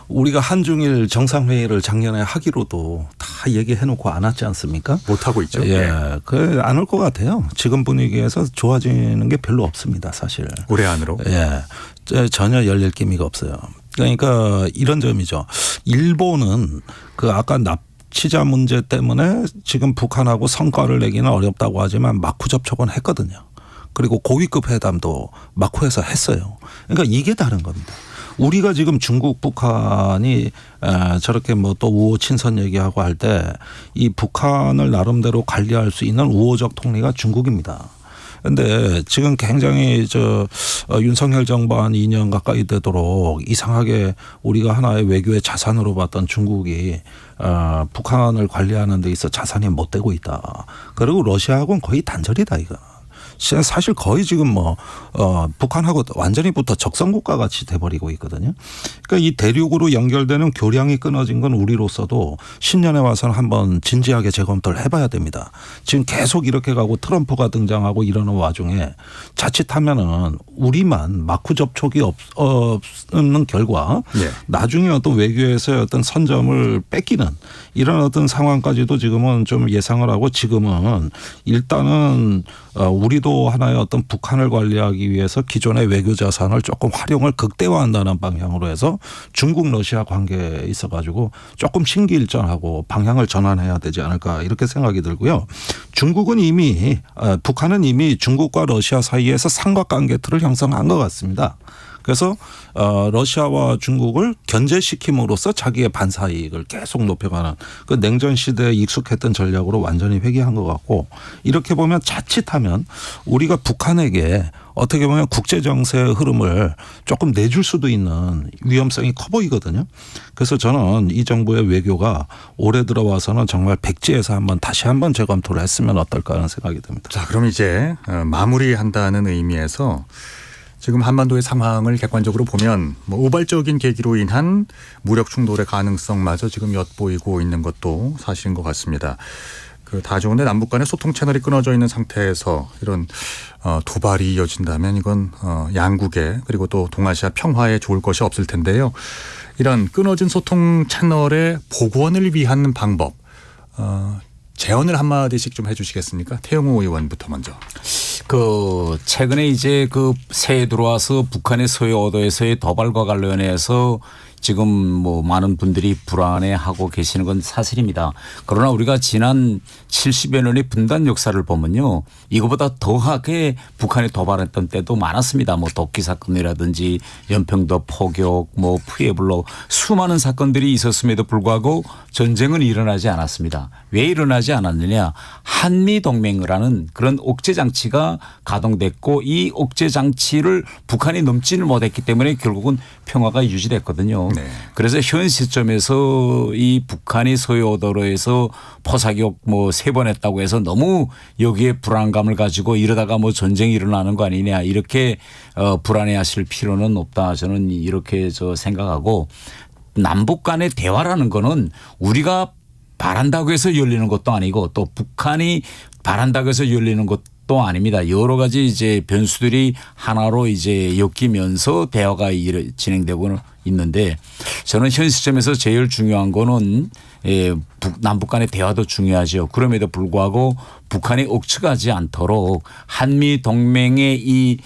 우리가 한중일 정상회의를 작년에 하기로도 다 얘기해놓고 안 왔지 않습니까? 못하고 있죠. 예, 그 안 올 것 같아요. 지금 분위기에서 좋아지는 게 별로 없습니다, 사실. 올해 안으로. 예, 전혀 열릴 기미가 없어요. 그러니까 이런 점이죠. 일본은 그 아까 납치자 문제 때문에 지금 북한하고 성과를 내기는 어렵다고 하지만 마쿠 접촉은 했거든요. 그리고 고위급 회담도 마쿠에서 했어요. 그러니까 이게 다른 겁니다. 우리가 지금 중국, 북한이 저렇게 뭐 또 우호 친선 얘기하고 할 때 이 북한을 나름대로 관리할 수 있는 우호적 통리가 중국입니다. 그런데 지금 굉장히 윤석열 정부 한 2년 가까이 되도록 이상하게 우리가 하나의 외교의 자산으로 봤던 중국이 북한을 관리하는 데 있어 자산이 못 되고 있다. 그리고 러시아하고는 거의 단절이다 이거. 사실 거의 지금 북한하고 완전히 붙어 적성국가 같이 돼버리고 있거든요. 그러니까 이 대륙으로 연결되는 교량이 끊어진 건 우리로서도 10년에 와서는 한번 진지하게 재검토를 해봐야 됩니다. 지금 계속 이렇게 가고 트럼프가 등장하고 이러는 와중에 자칫하면은 우리만 마쿠 접촉이 없는 결과 나중에 어떤 외교에서의 어떤 선점을 뺏기는 이런 어떤 상황까지도 지금은 좀 예상을 하고, 지금은 일단은 우리도 하나의 어떤 북한을 관리하기 위해서 기존의 외교 자산을 조금 활용을 극대화한다는 방향으로 해서 중국 러시아 관계에 있어 가지고 조금 신기일전하고 방향을 전환해야 되지 않을까 이렇게 생각이 들고요. 중국은 이미 북한은 이미 중국과 러시아 사이에서 삼각관계 틀을 형성한 것 같습니다. 그래서 러시아와 중국을 견제시킴으로써 자기의 반사이익을 계속 높여가는 그 냉전 시대에 익숙했던 전략으로 완전히 회귀한 것 같고, 이렇게 보면 자칫하면 우리가 북한에게 어떻게 보면 국제 정세의 흐름을 조금 내줄 수도 있는 위험성이 커 보이거든요. 그래서 저는 이 정부의 외교가 올해 들어와서는 정말 백지에서 다시 한번 재검토를 했으면 어떨까 하는 생각이 듭니다. 자, 그럼 이제 마무리한다는 의미에서 지금 한반도의 상황을 객관적으로 보면 뭐 우발적인 계기로 인한 무력 충돌의 가능성마저 지금 엿보이고 있는 것도 사실인 것 같습니다. 그 다좋은데 남북 간의 소통 채널이 끊어져 있는 상태에서 이런 도발이 이어진다면 이건 양국의 그리고 또 동아시아 평화에 좋을 것이 없을 텐데요. 이런 끊어진 소통 채널의 복원을 위한 방법, 제언을 한마디씩 좀 해 주시겠습니까? 태영호 의원부터 먼저. 그 최근에 이제 그 새해 들어와서 북한의 서해오도에서의 도발과 관련해서 지금 뭐 많은 분들이 불안해하고 계시는 건 사실입니다. 그러나 우리가 지난 70여 년의 분단 역사를 보면요, 이거보다 더하게 북한이 도발했던 때도 많았습니다. 뭐 도끼 사건이라든지 연평도 포격, 뭐 푸에블로 수많은 사건들이 있었음에도 불구하고 전쟁은 일어나지 않았습니다. 왜 일어나지 않았느냐? 한미 동맹이라는 그런 억제 장치가 가동됐고 이 억제 장치를 북한이 넘지는 못했기 때문에 결국은 평화가 유지됐거든요. 네. 그래서 현 시점에서 이 북한이 서해오도로에서 포사격 뭐 3번 했다고 해서 너무 여기에 불안감을 가지고 이러다가 뭐 전쟁이 일어나는 거 아니냐 이렇게 불안해하실 필요는 없다. 저는 이렇게 생각하고, 남북 간의 대화라는 거는 우리가 바란다고 해서 열리는 것도 아니고 또 북한이 바란다고 해서 열리는 것도 아닙니다. 여러 가지 이제 변수들이 하나로 이제 엮이면서 대화가 진행되고 있는데, 저는 현 시점에서 제일 중요한 거는 남북 간의 대화도 중요하죠. 그럼에도 불구하고 북한이 억측하지 않도록 한미 동맹의 이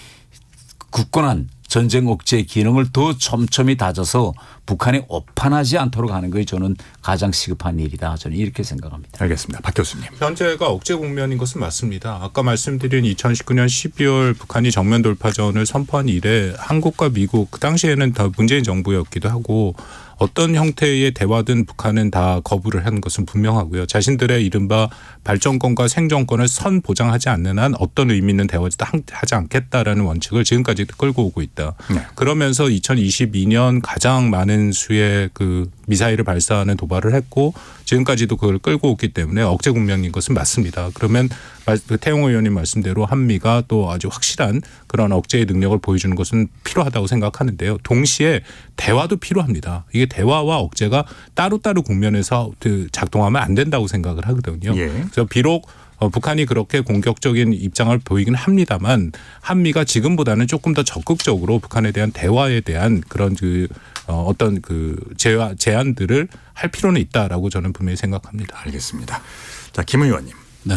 굳건한 전쟁 억제 기능을 더 촘촘히 다져서 북한이 오판하지 않도록 하는 것이 저는 가장 시급한 일이다. 저는 이렇게 생각합니다. 알겠습니다. 박 교수님. 현재가 억제 국면인 것은 맞습니다. 아까 말씀드린 2019년 12월 북한이 정면 돌파전을 선포한 이래 한국과 미국, 그 당시에는 다 문재인 정부였기도 하고 어떤 형태의 대화든 북한은 다 거부를 하는 것은 분명하고요. 자신들의 이른바 발전권과 생존권을 선 보장하지 않는 한 어떤 의미 있는 대화도 하지 않겠다라는 원칙을 지금까지 끌고 오고 있다. 네. 그러면서 2022년 가장 많은 수의 그 미사일을 발사하는 도발을 했고 지금까지도 그걸 끌고 오기 때문에 억제 국면인 것은 맞습니다. 그러면 태용 의원님 말씀대로 한미가 또 아주 확실한 그런 억제의 능력을 보여주는 것은 필요하다고 생각하는데요. 동시에 대화도 필요합니다. 이게 대화와 억제가 따로따로 국면에서 작동하면 안 된다고 생각을 하거든요. 예. 그래서 비록 북한이 그렇게 공격적인 입장을 보이긴 합니다만 한미가 지금보다는 조금 더 적극적으로 북한에 대한 대화에 대한 그런 어떤 제안들을 할 필요는 있다라고 저는 분명히 생각합니다. 알겠습니다. 자, 김 의원님. 네.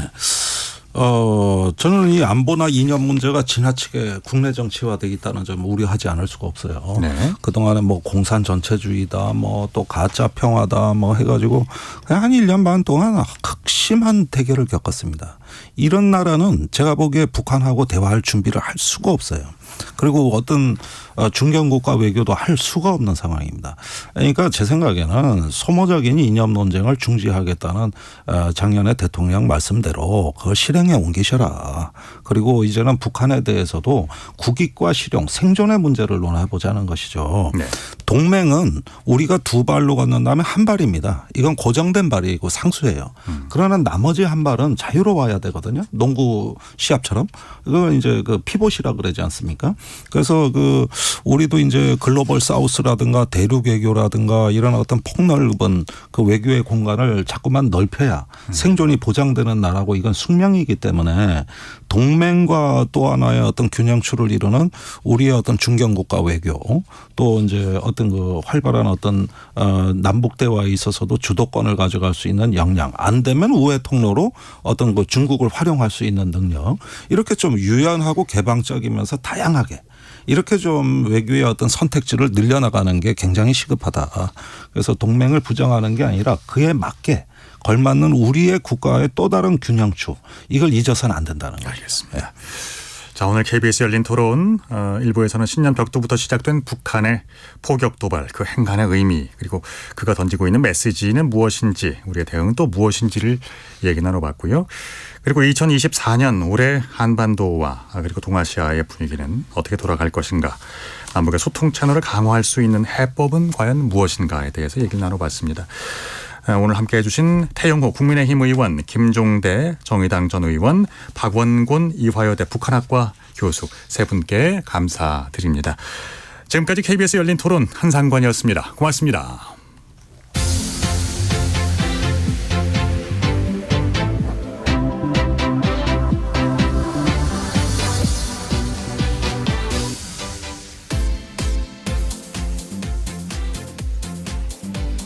저는 이 안보나 이념 문제가 지나치게 국내 정치화되어 있다는 점을 우려하지 않을 수가 없어요. 네. 그동안에 뭐 공산 전체주의다, 뭐 또 가짜 평화다, 뭐 해가지고 그냥 한 1년 반 동안 극심한 대결을 겪었습니다. 이런 나라는 제가 보기에 북한하고 대화할 준비를 할 수가 없어요. 그리고 어떤 중견국가 외교도 할 수가 없는 상황입니다. 그러니까 제 생각에는 소모적인 이념 논쟁을 중지하겠다는 작년에 대통령 말씀대로 그걸 실행에 옮기셔라. 그리고 이제는 북한에 대해서도 국익과 실용, 생존의 문제를 논해보자는 것이죠. 네. 동맹은 우리가 2발로 건넌다면 1발입니다. 이건 고정된 발이고 상수예요. 그러나 나머지 1발은 자유로워야 되거든요. 농구 시합처럼. 이건 이제 그 피봇이라 그러지 않습니까? 그래서 우리도 이제 글로벌 사우스라든가 대륙 외교라든가 이런 어떤 폭넓은 그 외교의 공간을 자꾸만 넓혀야 생존이 보장되는 나라고, 이건 숙명이기 때문에 동맹과 또 하나의 어떤 균형추를 이루는 우리의 어떤 중견국가 외교, 또 이제 어떤 그 활발한 어떤 남북 대화에 있어서도 주도권을 가져갈 수 있는 역량, 안 되면 우회 통로로 어떤 그 중국을 활용할 수 있는 능력, 이렇게 좀 유연하고 개방적이면서 다양하게 이렇게 좀 외교의 어떤 선택지를 늘려나가는 게 굉장히 시급하다. 그래서 동맹을 부정하는 게 아니라 그에 맞게 걸맞는 우리의 국가의 또 다른 균형추, 이걸 잊어서는 안 된다는 거죠. 알겠습니다. 자, 오늘 KBS 열린 토론 1부에서는 신년 벽두부터 시작된 북한의 포격 도발, 그 행간의 의미, 그리고 그가 던지고 있는 메시지는 무엇인지, 우리의 대응은 또 무엇인지를 얘기 나눠봤고요. 그리고 2024년 올해 한반도와 그리고 동아시아의 분위기는 어떻게 돌아갈 것인가, 남북의 소통 채널을 강화할 수 있는 해법은 과연 무엇인가에 대해서 얘기를 나눠봤습니다. 오늘 함께해 주신 태영호 국민의힘 의원, 김종대 정의당 전 의원, 박원곤 이화여대 북한학과 교수 세 분께 감사드립니다. 지금까지 KBS 열린 토론 한상관이었습니다. 고맙습니다.